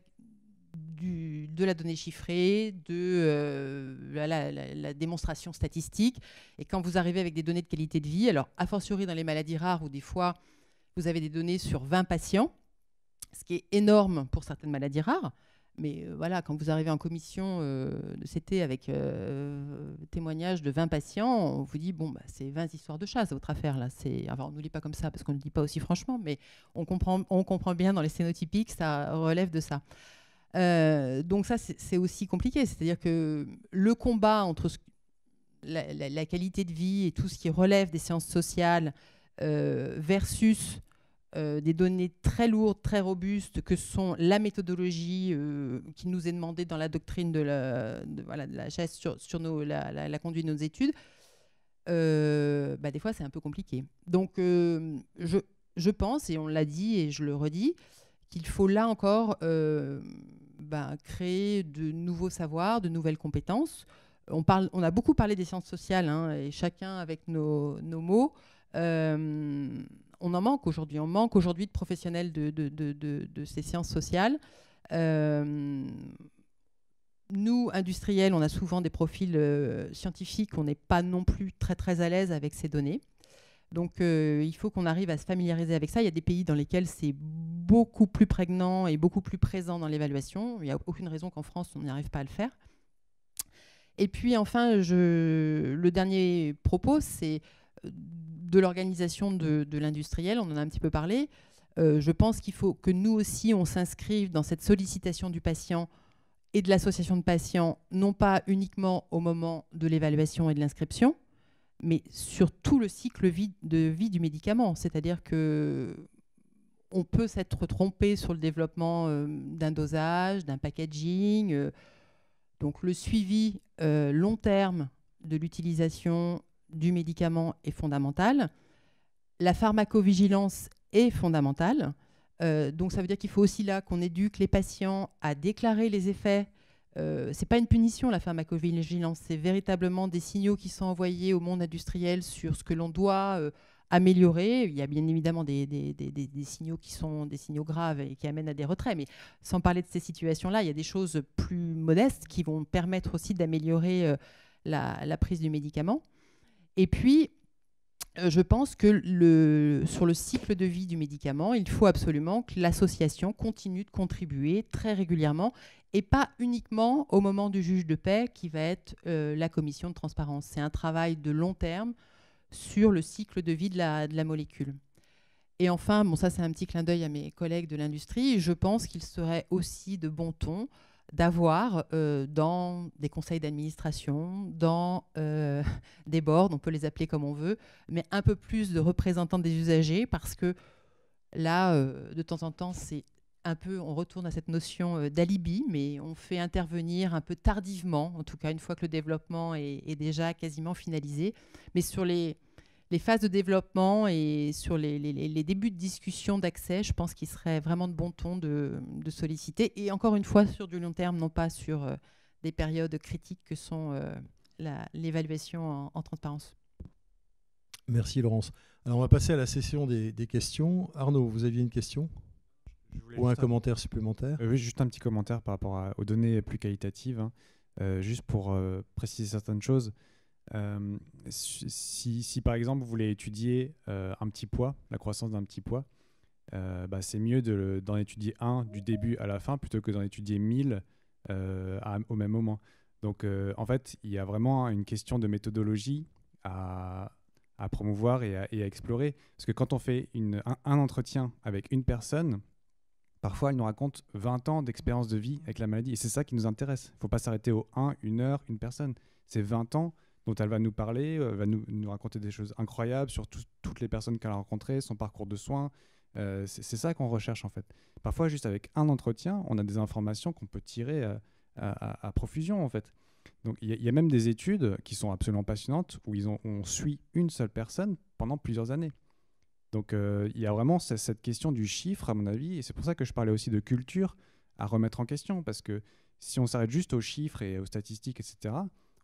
de la donnée chiffrée, de la démonstration statistique. Et quand vous arrivez avec des données de qualité de vie, alors a fortiori dans les maladies rares où des fois vous avez des données sur 20 patients, ce qui est énorme pour certaines maladies rares, Mais voilà, quand vous arrivez en commission de CT avec témoignage de 20 patients, on vous dit, bon, bah, c'est 20 histoires de chasse, votre affaire. Là. Enfin, on ne nous lit pas comme ça, parce qu'on ne le dit pas aussi franchement, mais on comprend bien dans les scénotypiques, ça relève de ça. Donc ça, c'est aussi compliqué. C'est-à-dire que le combat entre la qualité de vie et tout ce qui relève des sciences sociales versus des données très lourdes, très robustes, que sont la méthodologie qui nous est demandée dans la doctrine de la chasse sur la conduite de nos études, des fois c'est un peu compliqué. Donc je pense, et on l'a dit et je le redis, qu'il faut là encore créer de nouveaux savoirs, de nouvelles compétences. On a beaucoup parlé des sciences sociales, hein, et chacun avec nos mots. On en manque aujourd'hui. On manque aujourd'hui de professionnels de ces sciences sociales. Nous, industriels, on a souvent des profils scientifiques. On n'est pas non plus très, très à l'aise avec ces données. Donc, il faut qu'on arrive à se familiariser avec ça. Il y a des pays dans lesquels c'est beaucoup plus prégnant et beaucoup plus présent dans l'évaluation. Il n'y a aucune raison qu'en France, on n'y arrive pas à le faire. Et puis, enfin, le dernier propos, c'est de l'organisation de l'industriel. On en a un petit peu parlé. Je pense qu'il faut que nous aussi, on s'inscrive dans cette sollicitation du patient et de l'association de patients, non pas uniquement au moment de l'évaluation et de l'inscription, mais sur tout le cycle de vie du médicament. C'est-à-dire qu'on peut s'être trompé sur le développement d'un dosage, d'un packaging. Donc le suivi long terme de l'utilisation du médicament est fondamental. La pharmacovigilance est fondamentale. Donc ça veut dire qu'il faut aussi là qu'on éduque les patients à déclarer les effets. Ce n'est pas une punition, la pharmacovigilance, c'est véritablement des signaux qui sont envoyés au monde industriel sur ce que l'on doit améliorer. Il y a bien évidemment des signaux qui sont des signaux graves et qui amènent à des retraits, mais sans parler de ces situations-là, il y a des choses plus modestes qui vont permettre aussi d'améliorer la prise du médicament. Et puis, je pense que sur le cycle de vie du médicament, il faut absolument que l'association continue de contribuer très régulièrement et pas uniquement au moment du juge de paix qui va être la commission de transparence. C'est un travail de long terme sur le cycle de vie de la molécule. Et enfin, bon, ça c'est un petit clin d'œil à mes collègues de l'industrie, je pense qu'il serait aussi de bon ton d'avoir dans des conseils d'administration, dans des boards, on peut les appeler comme on veut, mais un peu plus de représentants des usagers, parce que là, de temps en temps, c'est un peu, on retourne à cette notion d'alibi, mais on fait intervenir un peu tardivement, en tout cas une fois que le développement est déjà quasiment finalisé. Mais sur les phases de développement et sur les débuts de discussion d'accès, je pense qu'il serait vraiment de bon ton de solliciter. Et encore une fois, sur du long terme, non pas sur des périodes critiques que sont l'évaluation en transparence. Merci Laurence. Alors on va passer à la session des questions. Arnaud, vous aviez une question ou un commentaire supplémentaire? Oui, juste un petit commentaire par rapport aux données plus qualitatives. Juste pour préciser certaines choses. Si par exemple vous voulez étudier un petit poids, la croissance d'un petit poids, c'est mieux d'en étudier un du début à la fin plutôt que d'en étudier 1000 au même moment. Donc en fait, il y a vraiment une question de méthodologie à promouvoir et à explorer. Parce que quand on fait un entretien avec une personne, parfois elle nous raconte 20 ans d'expérience de vie avec la maladie. Et c'est ça qui nous intéresse. Il ne faut pas s'arrêter au 1, 1 heure, une personne. C'est 20 ans dont elle va nous parler, va nous raconter des choses incroyables sur toutes les personnes qu'elle a rencontrées, son parcours de soins. C'est ça qu'on recherche en fait. Parfois, juste avec un entretien, on a des informations qu'on peut tirer à profusion en fait. Donc il y a même des études qui sont absolument passionnantes où on suit une seule personne pendant plusieurs années. Donc il y a vraiment cette question du chiffre à mon avis, et c'est pour ça que je parlais aussi de culture à remettre en question, parce que si on s'arrête juste aux chiffres et aux statistiques, etc.,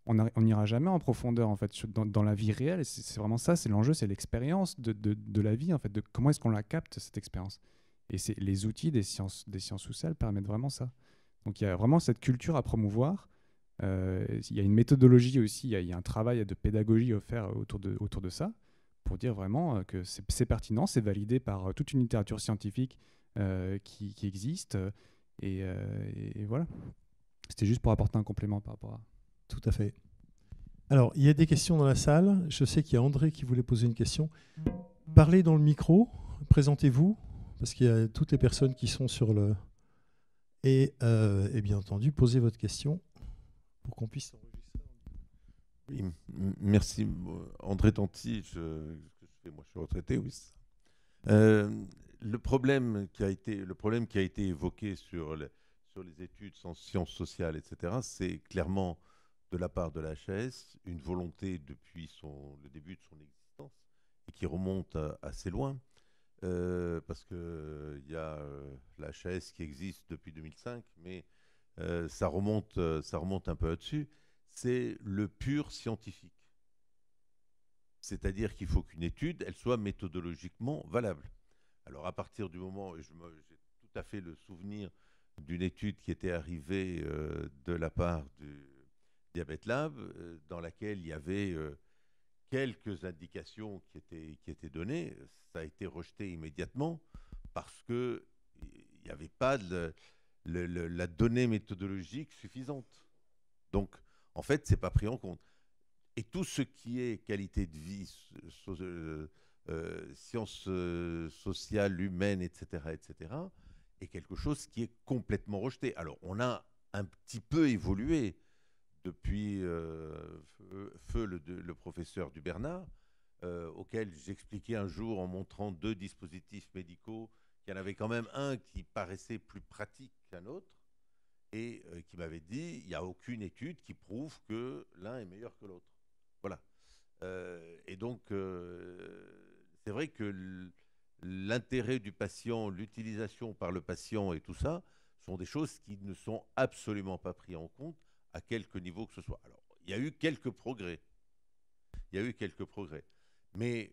on n'ira jamais en profondeur en fait dans la vie réelle. Et c'est vraiment ça, c'est l'enjeu, c'est l'expérience de la vie en fait, de comment est-ce qu'on la capte cette expérience. Et les outils des sciences sociales permettent vraiment ça. Donc il y a vraiment cette culture à promouvoir. Il y a une méthodologie aussi, il y a un travail de pédagogie offert autour de ça, pour dire vraiment que c'est pertinent, c'est validé par toute une littérature scientifique qui existe. Et voilà. C'était juste pour apporter un complément par rapport à... Tout à fait. Alors, il y a des questions dans la salle. Je sais qu'il y a André qui voulait poser une question. Parlez dans le micro, présentez-vous, parce qu'il y a toutes les personnes qui sont sur le... Et bien entendu, posez votre question pour qu'on puisse enregistrer. Oui, merci. André Tanti, moi je suis retraité, oui. Le problème qui a été évoqué sur les études en sciences sociales, etc., c'est clairement de la part de la HAS une volonté depuis le début de son existence et qui remonte assez loin, parce qu'il y a la HAS qui existe depuis 2005, mais ça remonte un peu là-dessus. C'est le pur scientifique. C'est-à-dire qu'il faut qu'une étude, elle soit méthodologiquement valable. Alors à partir du moment, j'ai tout à fait le souvenir d'une étude qui était arrivée de la part du Diabète Lab, dans laquelle il y avait quelques indications qui étaient données. Ça a été rejeté immédiatement parce qu'il n'y avait pas la donnée méthodologique suffisante. Donc, en fait, ce n'est pas pris en compte. Et tout ce qui est qualité de vie, sciences sociales, humaines, etc., est quelque chose qui est complètement rejeté. Alors, on a un petit peu évolué depuis le professeur Dubernard, auquel j'expliquais un jour en montrant 2 dispositifs médicaux, qu'il y en avait quand même un qui paraissait plus pratique qu'un autre, et qui m'avait dit il n'y a aucune étude qui prouve que l'un est meilleur que l'autre. Voilà. Et donc, c'est vrai que l'intérêt du patient, l'utilisation par le patient et tout ça, sont des choses qui ne sont absolument pas prises en compte à quelque niveau que ce soit. Alors, il y a eu quelques progrès. Mais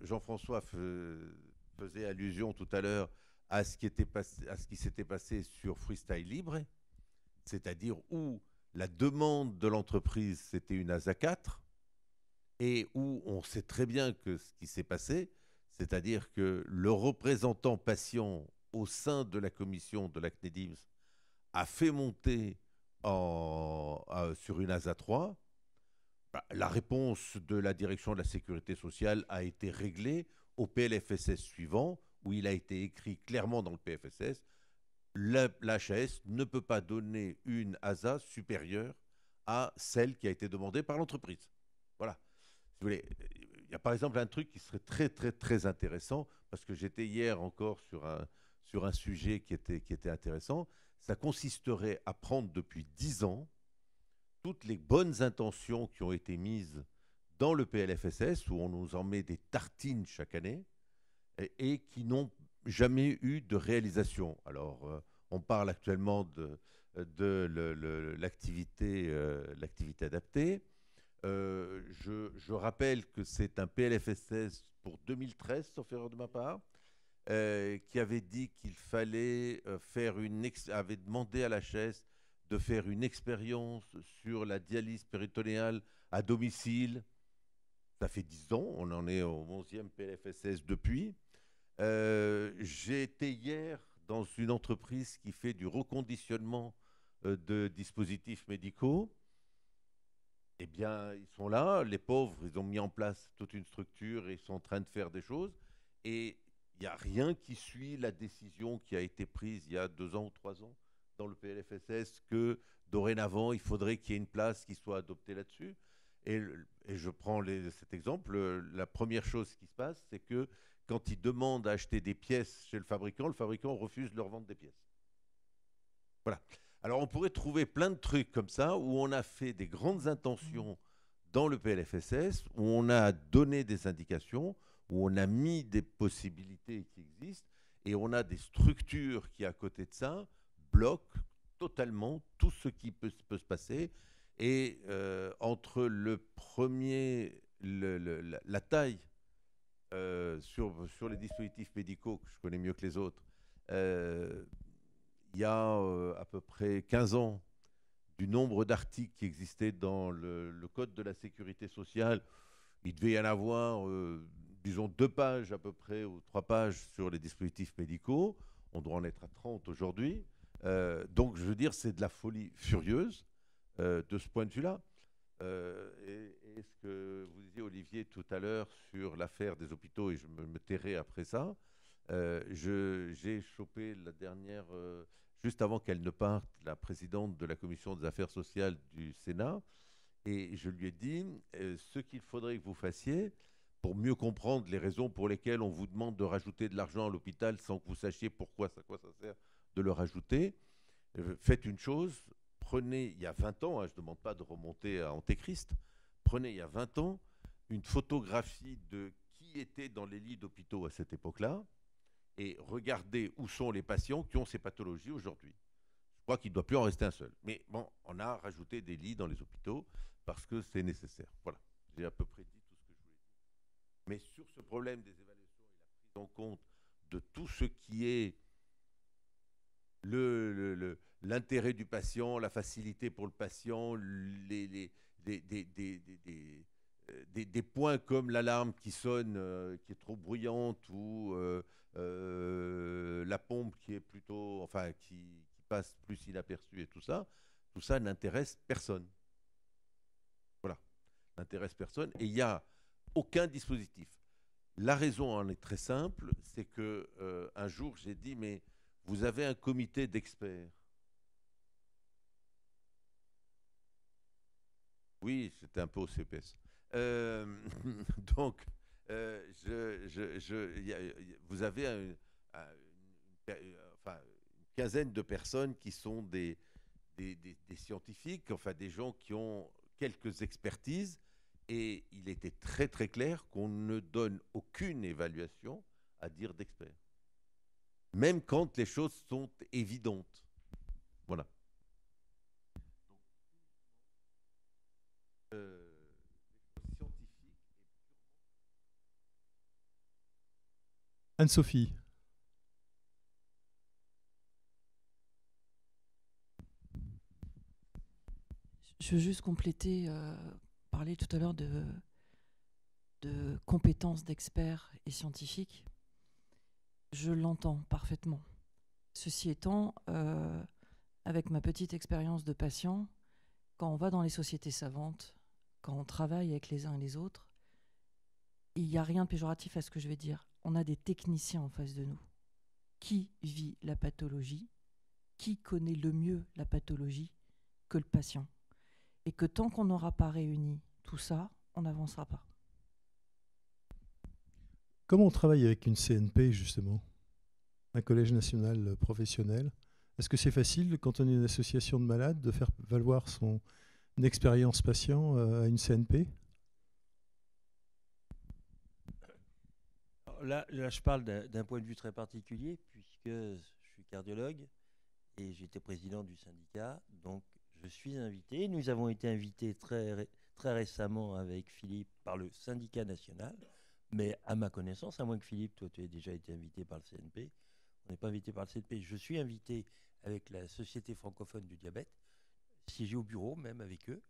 Jean-François faisait allusion tout à l'heure à ce qui s'était passé sur Freestyle Libre, c'est-à-dire où la demande de l'entreprise, c'était une ASA 4, et où on sait très bien que ce qui s'est passé, c'est-à-dire que le représentant patient au sein de la commission de la CNEDIMS a fait monter sur une ASA 3. La réponse de la direction de la sécurité sociale a été réglée au PLFSS suivant, où il a été écrit clairement dans le PFSS, l'HAS ne peut pas donner une ASA supérieure à celle qui a été demandée par l'entreprise. Voilà. Si vous voulez, il y a par exemple un truc qui serait très, très, très intéressant, parce que j'étais hier encore sur un sujet qui était intéressant. Ça consisterait à prendre depuis 10 ans toutes les bonnes intentions qui ont été mises dans le PLFSS, où on nous en met des tartines chaque année, et qui n'ont jamais eu de réalisation. Alors, on parle actuellement de l'activité adaptée. Je rappelle que c'est un PLFSS pour 2013, sauf erreur de ma part, qui avait dit qu'il fallait avait demandé à la HAS de faire une expérience sur la dialyse péritonéale à domicile. Ça fait 10 ans, on en est au 11e PLFSS depuis. J'ai été hier dans une entreprise qui fait du reconditionnement de dispositifs médicaux. Eh bien, ils sont là, les pauvres, ils ont mis en place toute une structure et ils sont en train de faire des choses. Et il n'y a rien qui suit la décision qui a été prise il y a 2 ans ou 3 ans dans le PLFSS que dorénavant, il faudrait qu'il y ait une place qui soit adoptée là-dessus. Et je prends cet exemple. La première chose qui se passe, c'est que quand ils demandent à acheter des pièces chez le fabricant refuse de leur vendre des pièces. Voilà. Alors on pourrait trouver plein de trucs comme ça, où on a fait des grandes intentions dans le PLFSS, où on a donné des indications, où on a mis des possibilités qui existent, et on a des structures qui, à côté de ça, bloquent totalement tout ce qui peut se passer. Et entre le premier, la taille sur les dispositifs médicaux, que je connais mieux que les autres, il y a à peu près 15 ans, du nombre d'articles qui existaient dans le Code de la sécurité sociale, il devait y en avoir, disons, 2 pages à peu près, ou 3 pages sur les dispositifs médicaux. On doit en être à 30 aujourd'hui. Donc, je veux dire, c'est de la folie furieuse de ce point de vue-là. Et ce que vous disiez, Olivier, tout à l'heure sur l'affaire des hôpitaux, et je me tairai après ça, j'ai chopé la dernière, juste avant qu'elle ne parte, la présidente de la commission des affaires sociales du Sénat, et je lui ai dit ce qu'il faudrait que vous fassiez pour mieux comprendre les raisons pour lesquelles on vous demande de rajouter de l'argent à l'hôpital sans que vous sachiez pourquoi, à quoi ça sert de le rajouter. Faites une chose, prenez, il y a 20 ans, je ne demande pas de remonter à Antéchrist, prenez il y a 20 ans une photographie de qui était dans les lits d'hôpitaux à cette époque-là et regardez où sont les patients qui ont ces pathologies aujourd'hui. Je crois qu'il ne doit plus en rester un seul. Mais bon, on a rajouté des lits dans les hôpitaux parce que c'est nécessaire. Voilà, j'ai à peu près dit tout ce que je voulais dire. Mais sur ce problème des évaluations et la prise en compte de tout ce qui est l'intérêt du patient, la facilité pour le patient, des points comme l'alarme qui sonne, qui est trop bruyante, ou la pompe qui est plutôt, enfin, qui passe plus inaperçue, et tout ça n'intéresse personne. Voilà, n'intéresse personne, et il n'y a aucun dispositif. La raison en est très simple, c'est que un jour j'ai dit, mais vous avez un comité d'experts. Oui, c'était un peu au CPS. Donc, vous avez une quinzaine de personnes qui sont des scientifiques, enfin des gens qui ont quelques expertises, et il était très très clair qu'on ne donne aucune évaluation à dire d'experts. Même quand les choses sont évidentes. Voilà. Anne-Sophie. Je veux juste compléter, parler tout à l'heure de compétences d'experts et scientifiques. Je l'entends parfaitement. Ceci étant, avec ma petite expérience de patient, quand on va dans les sociétés savantes, quand on travaille avec les uns et les autres, il n'y a rien de péjoratif à ce que je vais dire. On a des techniciens en face de nous. Qui vit la pathologie? Qui connaît le mieux la pathologie que le patient? Et que tant qu'on n'aura pas réuni tout ça, on n'avancera pas. Comment on travaille avec une CNP, justement? Un collège national professionnel? Est-ce que c'est facile, quand on est une association de malades, de faire valoir son expérience patient à une CNP? Là, je parle d'un point de vue très particulier, puisque je suis cardiologue et j'étais président du syndicat, donc je suis invité. Nous avons été invités très récemment avec Philippe par le syndicat national, mais à ma connaissance, à moins que Philippe, toi tu aies déjà été invité par le CNP, on n'est pas invité par le CNP. Je suis invité avec la Société francophone du diabète, siégé au bureau même avec eux,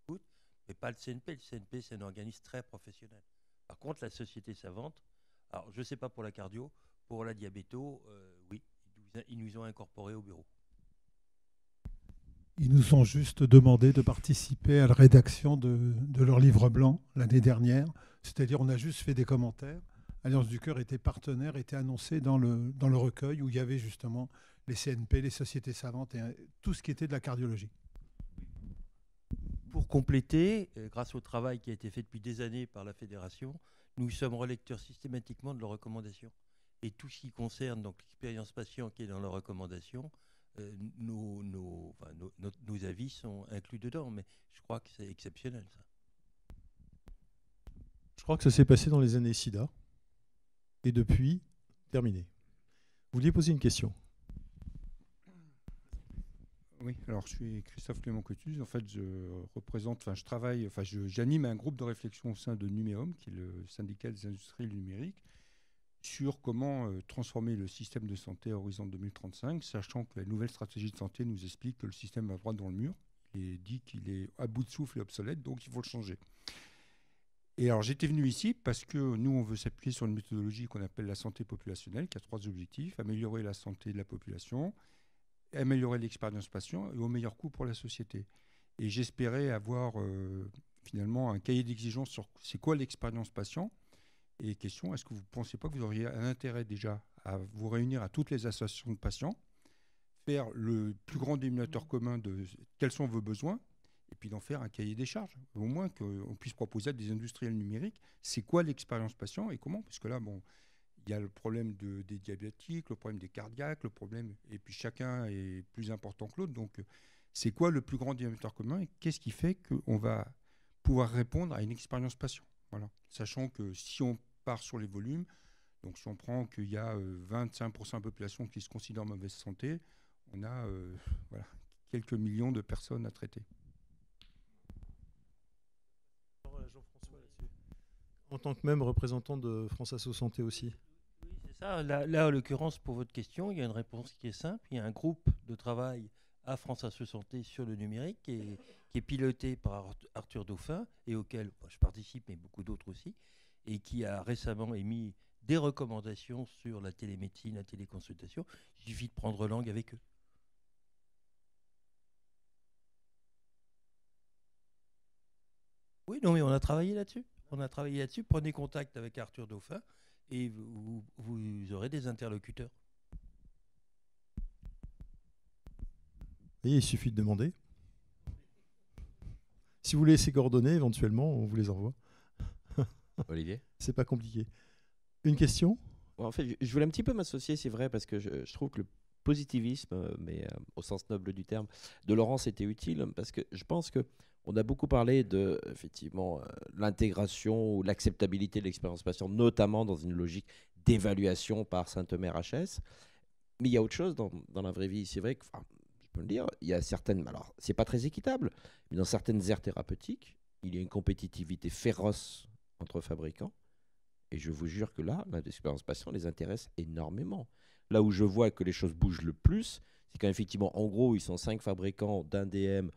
écoute, mais pas le CNP. Le CNP, c'est un organisme très professionnel. Par contre, la Société savante, alors je ne sais pas pour la cardio, pour la diabéto, oui, ils nous ont incorporés au bureau. Ils nous ont juste demandé de participer à la rédaction de leur livre blanc l'année dernière. C'est-à-dire, on a juste fait des commentaires. Alliance du Cœur était partenaire, était annoncé dans le recueil où il y avait justement les CNP, les sociétés savantes et tout ce qui était de la cardiologie. Pour compléter, grâce au travail qui a été fait depuis des années par la fédération, nous sommes relecteurs systématiquement de leurs recommandations. Et tout ce qui concerne donc l'expérience patient qui est dans leurs recommandations, nos avis sont inclus dedans. Mais je crois que c'est exceptionnel, ça. Je crois que ça s'est passé dans les années SIDA. Et depuis, terminé. Vous vouliez poser une question? Oui, alors je suis Christophe Clément Cotus. En fait, j'anime un groupe de réflexion au sein de Numéum, qui est le syndicat des industries numériques, sur comment transformer le système de santé à horizon 2035, sachant que la nouvelle stratégie de santé nous explique que le système va droit dans le mur et dit qu'il est à bout de souffle et obsolète, donc il faut le changer. Et alors j'étais venu ici parce que nous, on veut s'appuyer sur une méthodologie qu'on appelle la santé populationnelle, qui a 3 objectifs: améliorer la santé de la population, améliorer l'expérience patient et au meilleur coût pour la société. Et j'espérais avoir finalement un cahier d'exigence sur c'est quoi l'expérience patient. Et question, est-ce que vous ne pensez pas que vous auriez un intérêt déjà à vous réunir à toutes les associations de patients, faire le plus grand dénominateur commun de quels sont vos besoins, et puis d'en faire un cahier des charges. Au moins qu'on puisse proposer à des industriels numériques, c'est quoi l'expérience patient et comment. Parce que là, bon, il y a le problème des diabétiques, le problème des cardiaques, le problème, et puis chacun est plus important que l'autre. Donc, c'est quoi le plus grand dénominateur commun et qu'est-ce qui fait qu'on va pouvoir répondre à une expérience patient. Voilà. Sachant que si on part sur les volumes, donc si on prend qu'il y a 25% de la population qui se considère en mauvaise santé, on a voilà, quelques millions de personnes à traiter. Jean-François, là-dessus. En tant que même représentant de France Asso Santé aussi. Oui, c'est ça. Là, en l'occurrence, pour votre question, il y a une réponse qui est simple. Il y a un groupe de travail à France Asso Santé sur le numérique qui est piloté par Arthur Dauphin et auquel je participe, mais beaucoup d'autres aussi, et qui a récemment émis des recommandations sur la télémédecine, la téléconsultation. Il suffit de prendre langue avec eux. Oui, non, mais on a travaillé là-dessus. Prenez contact avec Arthur Dauphin et vous aurez des interlocuteurs. Et il suffit de demander. Si vous voulez ces coordonnées, éventuellement, on vous les envoie. Olivier ? C'est pas compliqué. Une question ? En fait, je voulais un petit peu m'associer, c'est vrai, parce que je trouve que le positivisme, mais au sens noble du terme, de Laurence était utile, parce que je pense qu'on a beaucoup parlé de, effectivement, l'intégration ou l'acceptabilité de l'expérience patient, notamment dans une logique d'évaluation par Saint-Omer HS. Mais il y a autre chose dans la vraie vie. C'est vrai que, je peux le dire, il y a certaines... Alors, c'est pas très équitable, mais dans certaines aires thérapeutiques, il y a une compétitivité féroce entre fabricants. Et je vous jure que là, l'expérience patient les intéresse énormément. Là où je vois que les choses bougent le plus, c'est quand effectivement, en gros, ils sont 5 fabricants d'un DM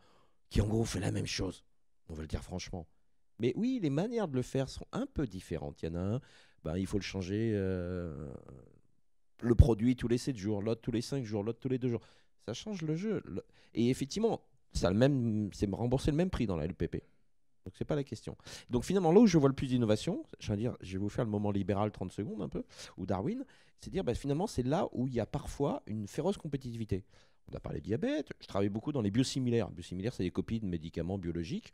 qui, en gros, fait la même chose. On va le dire franchement. Mais oui, les manières de le faire sont un peu différentes. Il y en a un, il faut le changer, le produit tous les 7 jours, l'autre tous les 5 jours, l'autre tous les 2 jours. Ça change le jeu. Et effectivement, c'est rembourser le même prix dans la LPP. Donc, ce n'est pas la question. Donc, finalement, là où je vois le plus d'innovation, je vais vous faire le moment libéral 30 secondes un peu, ou Darwin, c'est dire, finalement, c'est là où il y a parfois une féroce compétitivité. On a parlé de diabète, je travaille beaucoup dans les biosimilaires. Biosimilaires, c'est des copies de médicaments biologiques.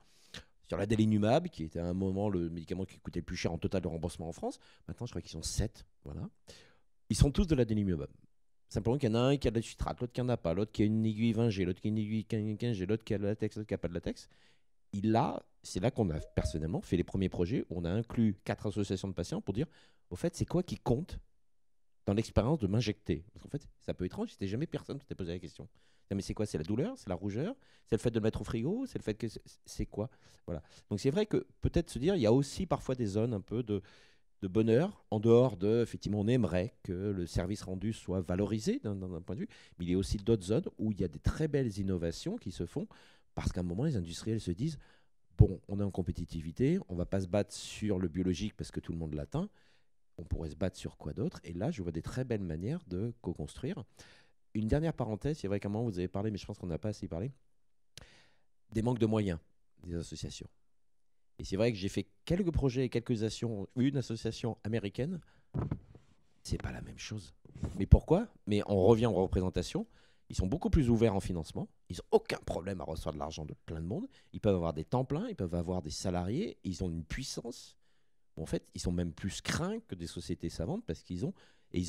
Sur l'adalimumab, qui était à un moment le médicament qui coûtait le plus cher en total de remboursement en France, maintenant, je crois qu'ils sont 7. Voilà. Ils sont tous de l'adalimumab. Simplement qu'il y en a un qui a de la citrate, l'autre qui n'en a pas, l'autre qui a une aiguille 20G, l'autre qui a une aiguille 15G, l'autre qui a de la latex, l'autre qui n'a pas de latex. C'est là qu'on a personnellement fait les premiers projets où on a inclus 4 associations de patients pour dire, au fait, c'est quoi qui compte dans l'expérience de m'injecter? Parce qu'en fait, c'est un peu étrange, c'était jamais personne qui s'était posé la question. Mais c'est quoi? C'est la douleur? C'est la rougeur? C'est le fait de le mettre au frigo? C'est le fait que c'est quoi? Voilà. Donc c'est vrai que peut-être se dire, il y a aussi parfois des zones un peu de bonheur, en dehors de, effectivement, on aimerait que le service rendu soit valorisé d'un point de vue, mais il y a aussi d'autres zones où il y a des très belles innovations qui se font. Parce qu'à un moment, les industriels se disent, bon, on est en compétitivité, on ne va pas se battre sur le biologique parce que tout le monde l'atteint, on pourrait se battre sur quoi d'autre? Et là, je vois des très belles manières de co-construire. Une dernière parenthèse, c'est vrai qu'à un moment, vous avez parlé, mais je pense qu'on n'a pas assez parlé, des manques de moyens des associations. Et c'est vrai que j'ai fait quelques projets et quelques actions, une association américaine, c'est pas la même chose. Mais pourquoi? Mais on revient aux représentations. Ils sont beaucoup plus ouverts en financement. Ils n'ont aucun problème à recevoir de l'argent de plein de monde. Ils peuvent avoir des temps pleins, ils peuvent avoir des salariés. Ils ont une puissance. En fait, ils sont même plus craints que des sociétés savantes parce qu'ils ont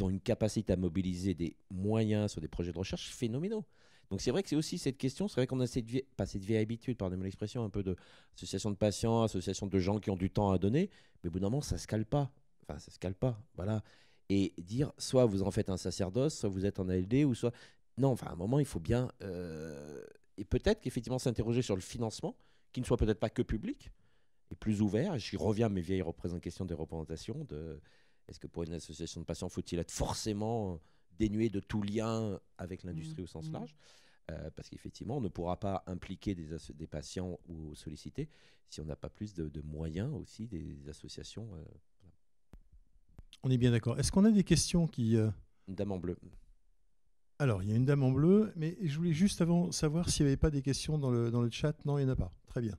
une capacité à mobiliser des moyens sur des projets de recherche phénoménaux. Donc c'est vrai que c'est aussi cette question. C'est vrai qu'on a cette vieille habitude, pardonnez-moi l'expression, un peu d'association de patients, association de gens qui ont du temps à donner. Mais au bout d'un moment, ça ne se cale pas. Enfin, ça ne se cale pas. Voilà. Et dire, soit vous en faites un sacerdoce, soit vous êtes en ALD, ou soit... Non, enfin, à un moment, il faut bien... et peut-être qu'effectivement, s'interroger sur le financement, qui ne soit peut-être pas que public, et plus ouvert. Et j'y reviens à mes vieilles questions des représentations. Est-ce que pour une association de patients, faut-il être forcément dénué de tout lien avec l'industrie au sens large? Parce qu'effectivement, on ne pourra pas impliquer des patients ou solliciter si on n'a pas plus de moyens aussi des associations. On est bien d'accord. Est-ce qu'on a des questions qui... Une dame en bleu. Alors, il y a une dame en bleu, mais je voulais juste avant savoir s'il n'y avait pas des questions dans le chat. Non, il n'y en a pas. Très bien.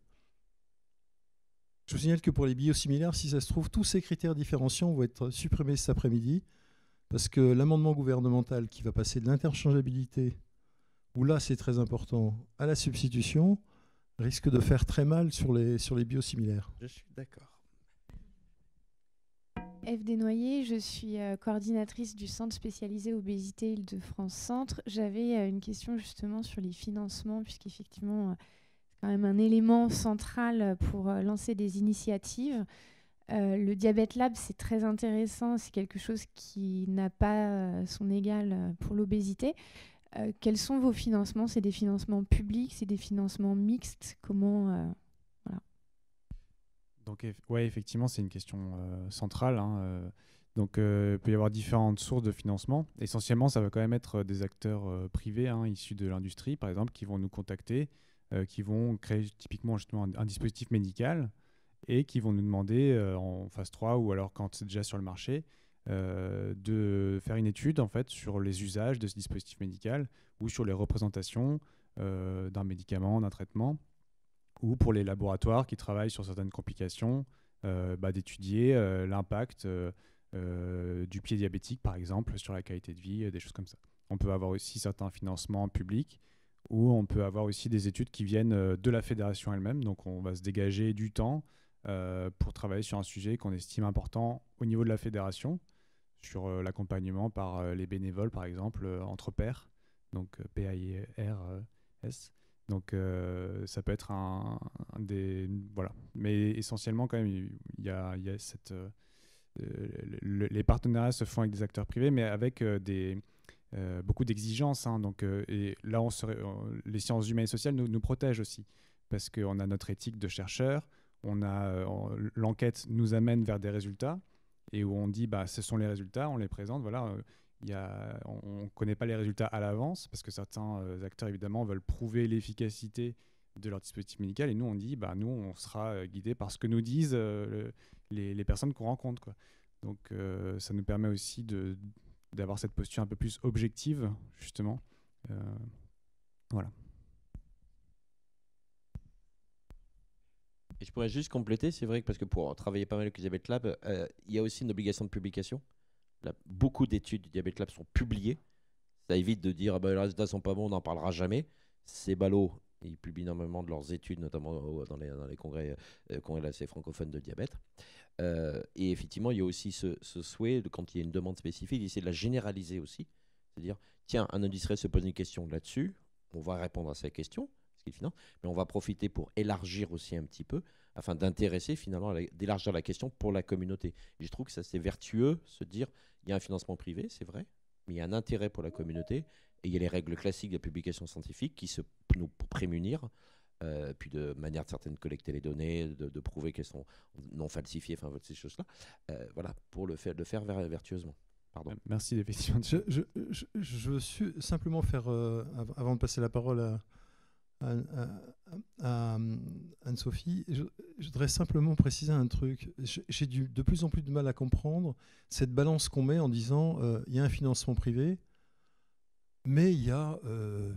Je vous signale que pour les biosimilaires, si ça se trouve, tous ces critères différenciants vont être supprimés cet après-midi, parce que l'amendement gouvernemental qui va passer de l'interchangeabilité, où là c'est très important, à la substitution, risque de faire très mal sur les biosimilaires. Je suis d'accord. Eve Desnoyers, je suis coordinatrice du centre spécialisé obésité Île-de-France Centre. J'avais une question justement sur les financements, puisqu'effectivement, c'est quand même un élément central pour lancer des initiatives. Le Diabète Lab, c'est très intéressant, c'est quelque chose qui n'a pas son égal pour l'obésité. Quels sont vos financements? C'est des financements publics, c'est des financements mixtes? Comment voilà. Donc, ouais, effectivement, c'est une question centrale. Donc, il peut y avoir différentes sources de financement. Essentiellement, ça va quand même être des acteurs privés issus de l'industrie, par exemple, qui vont nous contacter, qui vont créer typiquement justement un dispositif médical et qui vont nous demander en phase 3 ou alors quand c'est déjà sur le marché de faire une étude en fait, sur les usages de ce dispositif médical ou sur les représentations d'un médicament, d'un traitement, ou pour les laboratoires qui travaillent sur certaines complications, d'étudier l'impact du pied diabétique, par exemple, sur la qualité de vie, des choses comme ça. On peut avoir aussi certains financements publics, ou on peut avoir aussi des études qui viennent de la fédération elle-même. Donc on va se dégager du temps pour travailler sur un sujet qu'on estime important au niveau de la fédération, sur l'accompagnement par les bénévoles, par exemple, entre pairs, donc PAIRS. Donc ça peut être un des... Voilà. Mais essentiellement, quand même, il y a cette... les partenariats se font avec des acteurs privés, mais avec beaucoup d'exigences. Donc, et là, les sciences humaines et sociales nous protègent aussi, parce qu'on a notre éthique de chercheur, l'enquête nous amène vers des résultats, et où on dit, ce sont les résultats, on les présente, voilà. On ne connaît pas les résultats à l'avance, parce que certains acteurs, évidemment, veulent prouver l'efficacité de leur dispositif médical, et nous, on dit, nous, on sera guidés par ce que nous disent les personnes qu'on rencontre, quoi. Donc, ça nous permet aussi d'avoir cette posture un peu plus objective, justement. Voilà. Et je pourrais juste compléter, c'est vrai que parce que pour travailler pas mal avec le Diabète Lab, il y a aussi une obligation de publication. Là, beaucoup d'études du Diabète Lab sont publiées. Ça évite de dire les résultats sont pas bons, on n'en parlera jamais. C'est ballot. Ils publient énormément de leurs études, notamment dans les congrès assez francophones de diabète. Et effectivement, il y a aussi ce souhait, quand il y a une demande spécifique, d'essayer de la généraliser aussi. C'est-à-dire, tiens, un industriel se pose une question là-dessus, on va répondre à sa question, mais on va profiter pour élargir aussi un petit peu, afin d'intéresser finalement, d'élargir la question pour la communauté. Et je trouve que ça c'est vertueux, se dire, il y a un financement privé, c'est vrai, mais il y a un intérêt pour la communauté, et il y a les règles classiques de la publication scientifique qui nous prémunir, puis de manière certaine collecter les données, de prouver qu'elles sont non falsifiées, enfin ces choses-là, voilà, pour le faire vertueusement. Pardon. Merci d'effectivement. Je veux simplement faire, avant de passer la parole à Anne-Sophie, je voudrais simplement préciser un truc. J'ai de plus en plus de mal à comprendre cette balance qu'on met en disant il y a un financement privé, mais il y a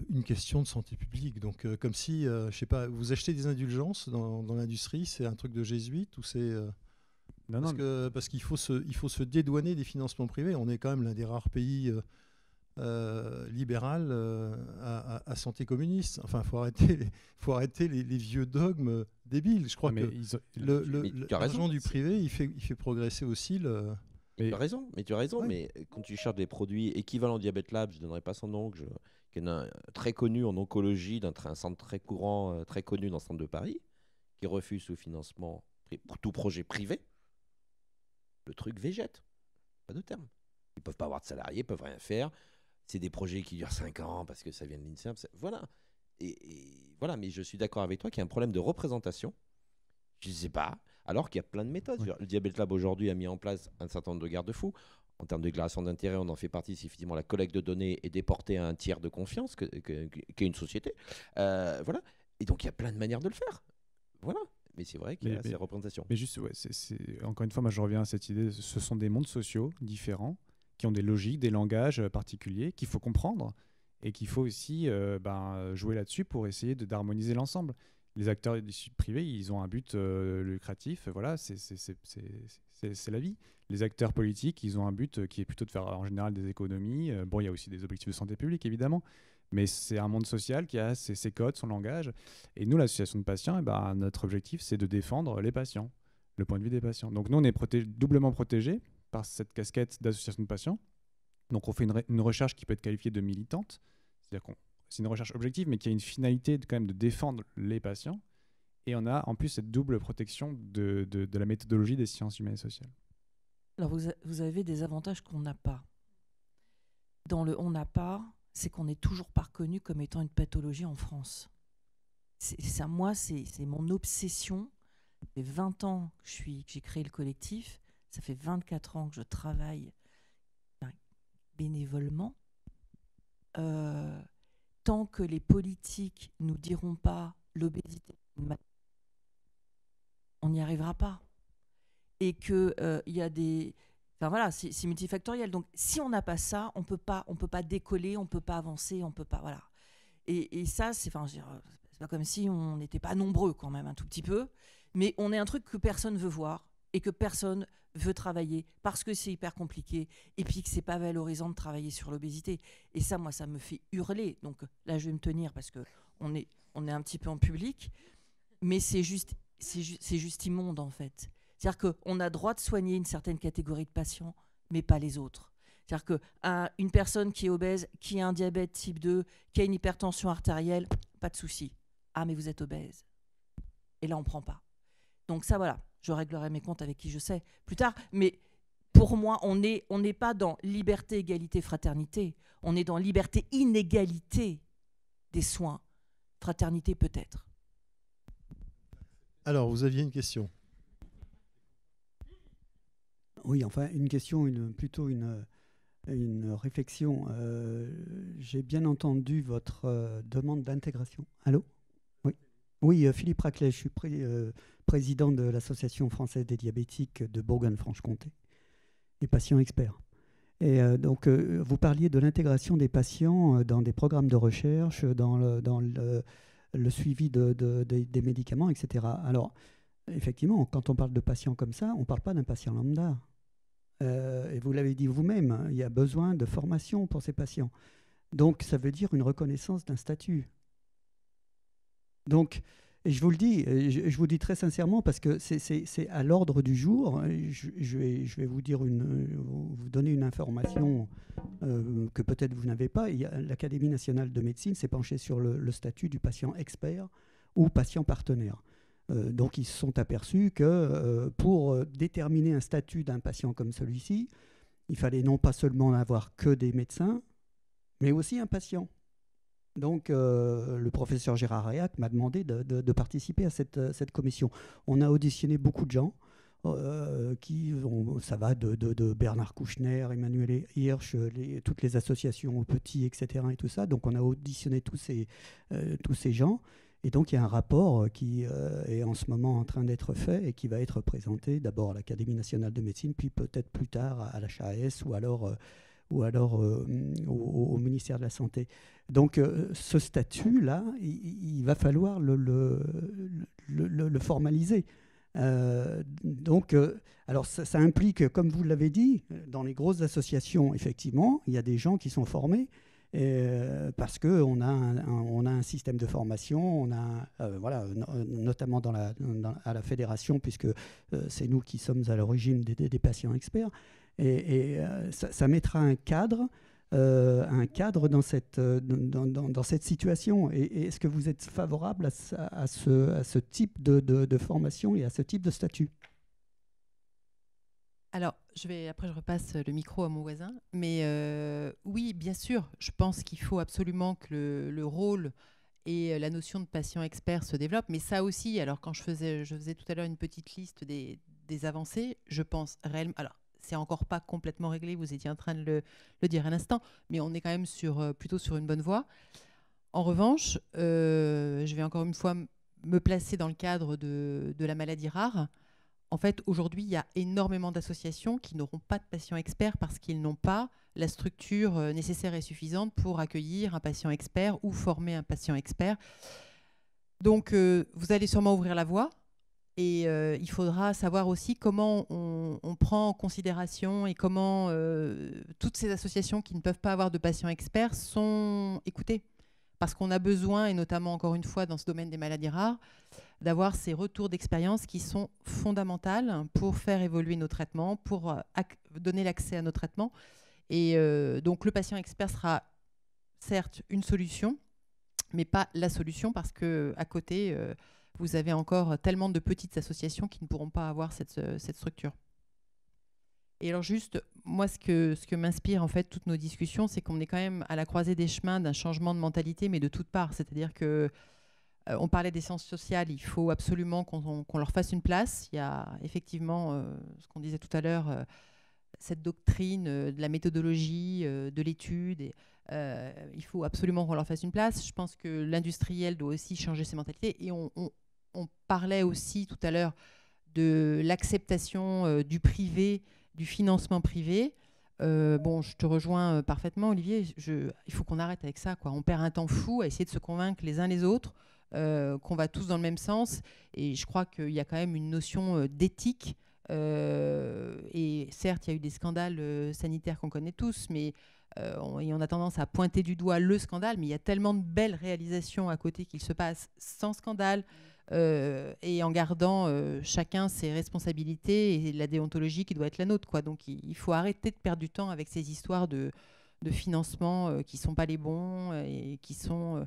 une question de santé publique. Donc, comme si, je sais pas, vous achetez des indulgences dans l'industrie, c'est un truc de jésuite ou c'est parce qu'il faut se dédouaner des financements privés. On est quand même l'un des rares pays libéral à santé communiste. Enfin, faut arrêter les vieux dogmes débiles. Je crois que l'argent du privé, il fait progresser aussi le... Tu as raison, ouais. Mais quand tu cherches des produits équivalents au Diabète Lab, je ne donnerai pas son nom, qui est très connu en oncologie, un centre très courant, très connu dans le centre de Paris, qui refuse sous financement pour tout projet privé, le truc végète. Pas de terme. Ils ne peuvent pas avoir de salariés, ils ne peuvent rien faire. C'est des projets qui durent 5 ans parce que ça vient de l'INSERM. Voilà. Et voilà, mais je suis d'accord avec toi qu'il y a un problème de représentation. Je ne sais pas. Alors qu'il y a plein de méthodes. Oui. Le Diabète Lab aujourd'hui a mis en place un certain nombre de garde-fous. En termes de déclaration d'intérêt, on en fait partie. C'est effectivement la collecte de données est déportée à un tiers de confiance, qui est une société. Voilà. Et donc il y a plein de manières de le faire. Voilà. Mais c'est vrai qu'il y a ces représentations. Mais juste, encore une fois, moi je reviens à cette idée. Ce sont des mondes sociaux différents qui ont des logiques, des langages particuliers qu'il faut comprendre. et qu'il faut aussi jouer là-dessus pour essayer d'harmoniser l'ensemble. Les acteurs privés, ils ont un but lucratif, voilà, c'est la vie. Les acteurs politiques, ils ont un but qui est plutôt de faire en général des économies. Bon, il y a aussi des objectifs de santé publique, évidemment, mais c'est un monde social qui a ses codes, son langage. Et nous, l'association de patients, notre objectif, c'est de défendre les patients, le point de vue des patients. Donc nous, on est doublement protégés par cette casquette d'association de patients. Donc on fait une recherche qui peut être qualifiée de militante, c'est-à-dire qu'on c'est une recherche objective, mais qui a une finalité quand même de défendre les patients. Et on a en plus cette double protection de la méthodologie des sciences humaines et sociales. Alors vous avez des avantages qu'on n'a pas. Dans le on n'a pas, c'est qu'on n'est toujours pas reconnu comme étant une pathologie en France. Moi, c'est mon obsession. Ça fait 20 ans que j'ai créé le collectif. Ça fait 24 ans que je travaille bénévolement. Tant que les politiques nous diront pas l'obésité, on n'y arrivera pas. Et que il y a des, enfin voilà, c'est multifactoriel. Donc si on n'a pas ça, on peut pas décoller, on peut pas avancer, on peut pas, voilà. Et ça, c'est pas comme si on n'était pas nombreux quand même, un tout petit peu, mais on est un truc que personne veut voir et que personne veut travailler parce que c'est hyper compliqué et puis que c'est pas valorisant de travailler sur l'obésité. Et ça, moi, ça me fait hurler. Donc là, je vais me tenir parce que on est un petit peu en public, mais c'est juste immonde en fait. C'est-à-dire qu'on a droit de soigner une certaine catégorie de patients, mais pas les autres. C'est-à-dire qu'une personne qui est obèse, qui a un diabète type 2, qui a une hypertension artérielle, pas de souci. Ah, mais vous êtes obèse. Et là, on prend pas. Donc ça, voilà. Je réglerai mes comptes avec qui je sais plus tard. Mais pour moi, on n'est pas dans liberté, égalité, fraternité. On est dans liberté, inégalité des soins. Fraternité peut-être. Alors, vous aviez une question. Oui, enfin, une question, plutôt une réflexion. J'ai bien entendu votre demande d'intégration. Allô ? Oui. Oui, Philippe Raclet, je suis président de l'Association française des diabétiques de Bourgogne-Franche-Comté, et patient expert. Et donc, vous parliez de l'intégration des patients dans des programmes de recherche, dans le suivi des médicaments, etc. Alors, effectivement, quand on parle de patients comme ça, on ne parle pas d'un patient lambda. Et vous l'avez dit vous-même, il y a besoin de formation pour ces patients. Donc, ça veut dire une reconnaissance d'un statut. Donc, et je vous le dis, je vous dis très sincèrement, parce que c'est à l'ordre du jour. Je vais vous donner une information que peut-être vous n'avez pas. L'Académie nationale de médecine s'est penchée sur le statut du patient expert ou patient partenaire. Donc ils se sont aperçus que pour déterminer un statut d'un patient comme celui-ci, il fallait non pas seulement avoir que des médecins, mais aussi un patient. Donc le professeur Gérard Réac m'a demandé de participer à cette commission. On a auditionné beaucoup de gens, ça va de Bernard Kouchner, Emmanuel Hirsch, toutes les associations petits, etc. et tout ça. Donc on a auditionné tous ces gens. Et donc il y a un rapport qui est en ce moment en train d'être fait et qui va être présenté d'abord à l'Académie nationale de médecine, puis peut-être plus tard à la HAS ou alors au ministère de la Santé. Donc ce statut-là, il va falloir le formaliser. Alors ça implique, comme vous l'avez dit, dans les grosses associations, effectivement, il y a des gens qui sont formés, parce qu'on a un système de formation, notamment à la fédération, puisque c'est nous qui sommes à l'origine des patients experts, et ça mettra un cadre dans cette situation. Et est-ce que vous êtes favorable à ce type de formation et à ce type de statut ? Alors, après je repasse le micro à mon voisin, mais oui, bien sûr, je pense qu'il faut absolument que le rôle et la notion de patient expert se développent, mais ça aussi, alors quand je faisais tout à l'heure une petite liste des avancées, je pense réellement, alors c'est encore pas complètement réglé, vous étiez en train de le dire à l'instant, mais on est quand même plutôt sur une bonne voie. En revanche, je vais encore une fois me placer dans le cadre de la maladie rare, en fait, aujourd'hui, il y a énormément d'associations qui n'auront pas de patients experts parce qu'ils n'ont pas la structure nécessaire et suffisante pour accueillir un patient expert ou former un patient expert. Donc, vous allez sûrement ouvrir la voie. Et il faudra savoir aussi comment on prend en considération et comment toutes ces associations qui ne peuvent pas avoir de patients experts sont écoutées. Parce qu'on a besoin, et notamment encore une fois dans ce domaine des maladies rares, d'avoir ces retours d'expérience qui sont fondamentales pour faire évoluer nos traitements, pour donner l'accès à nos traitements. Et donc le patient expert sera certes une solution, mais pas la solution parce qu'à côté... vous avez encore tellement de petites associations qui ne pourront pas avoir cette structure. Et alors juste, moi, ce que m'inspire en fait toutes nos discussions, c'est qu'on est quand même à la croisée des chemins d'un changement de mentalité, mais de toutes parts. C'est-à-dire que on parlait des sciences sociales, il faut absolument qu'on leur fasse une place. Il y a effectivement, ce qu'on disait tout à l'heure, cette doctrine de la méthodologie, de l'étude. Il faut absolument qu'on leur fasse une place. Je pense que l'industriel doit aussi changer ses mentalités. Et on parlait aussi tout à l'heure de l'acceptation du privé, du financement privé. Bon, je te rejoins parfaitement, Olivier. Il faut qu'on arrête avec ça, quoi. On perd un temps fou à essayer de se convaincre les uns les autres qu'on va tous dans le même sens. Et je crois qu'il y a quand même une notion d'éthique. Et certes, il y a eu des scandales sanitaires qu'on connaît tous, mais on a tendance à pointer du doigt le scandale, mais il y a tellement de belles réalisations à côté qu'il se passe sans scandale et en gardant chacun ses responsabilités et la déontologie qui doit être la nôtre, quoi. Donc il faut arrêter de perdre du temps avec ces histoires de financement qui ne sont pas les bons et qui sont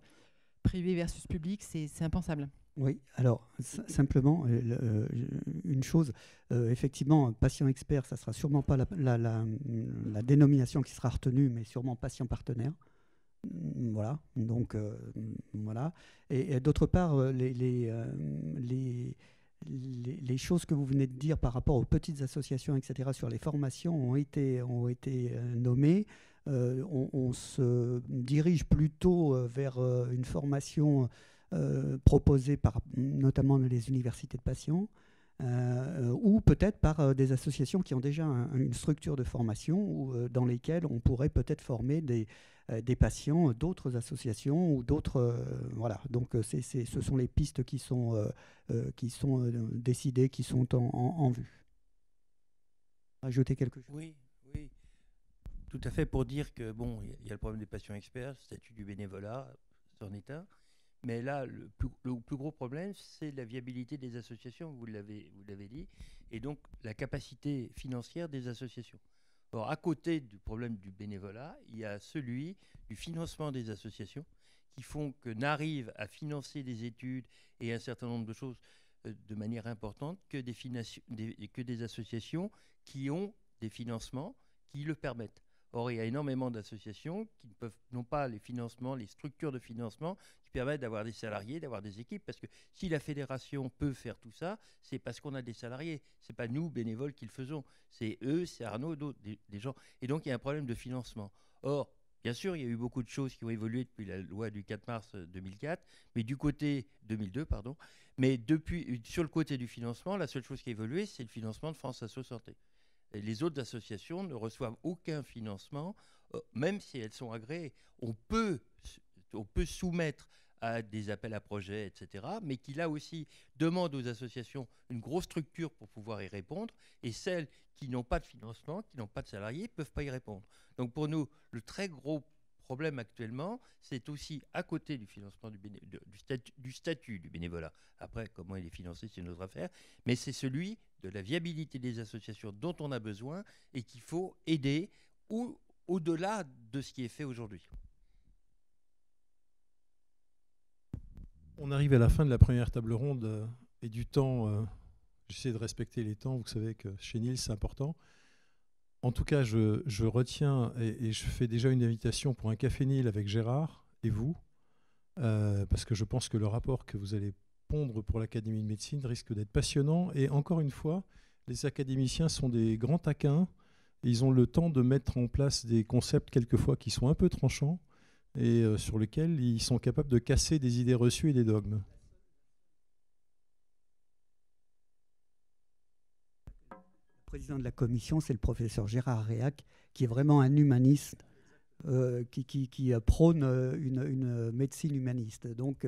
privés versus publics, c'est impensable. Oui, alors simplement, une chose, effectivement, patient expert, ça ne sera sûrement pas la dénomination qui sera retenue, mais sûrement patient partenaire. Voilà, donc voilà. Et d'autre part, les choses que vous venez de dire par rapport aux petites associations, etc., sur les formations ont été nommées. On se dirige plutôt vers une formation proposée par notamment les universités de patients, ou peut-être par des associations qui ont déjà une structure de formation dans lesquelles on pourrait peut-être former des patients d'autres associations ou d'autres... voilà, donc ce sont les pistes qui sont décidées, qui sont en vue. Ajouter quelque chose? Oui, tout à fait, pour dire que, bon, il y a le problème des patients experts, le statut du bénévolat, c'en est un. Mais là, le plus gros problème, c'est la viabilité des associations, vous l'avez dit, et donc la capacité financière des associations. Or, à côté du problème du bénévolat, il y a celui du financement des associations qui font que n'arrivent à financer des études et un certain nombre de choses de manière importante que des associations qui ont des financements qui le permettent. Or, il y a énormément d'associations qui n'ont pas les financements, les structures de financement qui permettent d'avoir des salariés, d'avoir des équipes. Parce que si la fédération peut faire tout ça, c'est parce qu'on a des salariés. Ce n'est pas nous, bénévoles, qui le faisons. C'est eux, c'est Arnaud, d'autres, des gens. Et donc, il y a un problème de financement. Or, bien sûr, il y a eu beaucoup de choses qui ont évolué depuis la loi du 4 mars 2004, mais du côté 2002, pardon. Mais sur le côté du financement, la seule chose qui a évolué, c'est le financement de France Asso Santé. Et les autres associations ne reçoivent aucun financement, même si elles sont agréées. On peut soumettre à des appels à projets, etc., mais qui là aussi demandent aux associations une grosse structure pour pouvoir y répondre, et celles qui n'ont pas de financement, qui n'ont pas de salariés, ne peuvent pas y répondre. Donc pour nous, le très gros problème actuellement, c'est aussi à côté du financement du statut du bénévolat. Après, comment il est financé, c'est une autre affaire, mais c'est celui de la viabilité des associations dont on a besoin et qu'il faut aider au-delà de ce qui est fait aujourd'hui. On arrive à la fin de la première table ronde et du temps. J'essaie de respecter les temps. Vous savez que chez Nils, c'est important. En tout cas, je retiens et je fais déjà une invitation pour un café Nils avec Gérard et vous, parce que je pense que le rapport que vous allez pondre pour l'Académie de médecine risque d'être passionnant. Et encore une fois, les académiciens sont des grands taquins. Et ils ont le temps de mettre en place des concepts quelquefois qui sont un peu tranchants et sur lesquels ils sont capables de casser des idées reçues et des dogmes. président de la commission, c'est le professeur Gérard Réac, qui est vraiment un humaniste, qui prône une médecine humaniste. Donc,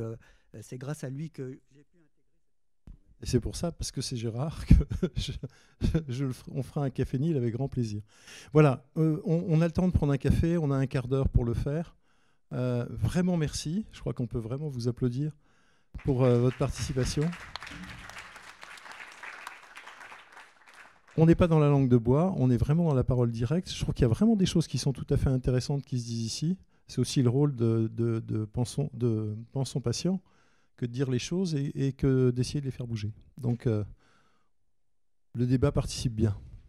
c'est grâce à lui que j'ai pu intégrer. Et c'est pour ça, parce que c'est Gérard, que on fera un café Nil avec grand plaisir. Voilà, on a le temps de prendre un café, on a un quart d'heure pour le faire. Vraiment merci, je crois qu'on peut vraiment vous applaudir pour votre participation. On n'est pas dans la langue de bois, on est vraiment dans la parole directe. Je trouve qu'il y a vraiment des choses qui sont tout à fait intéressantes qui se disent ici. C'est aussi le rôle de pensons patient que de dire les choses et que d'essayer de les faire bouger. Donc le débat participe bien.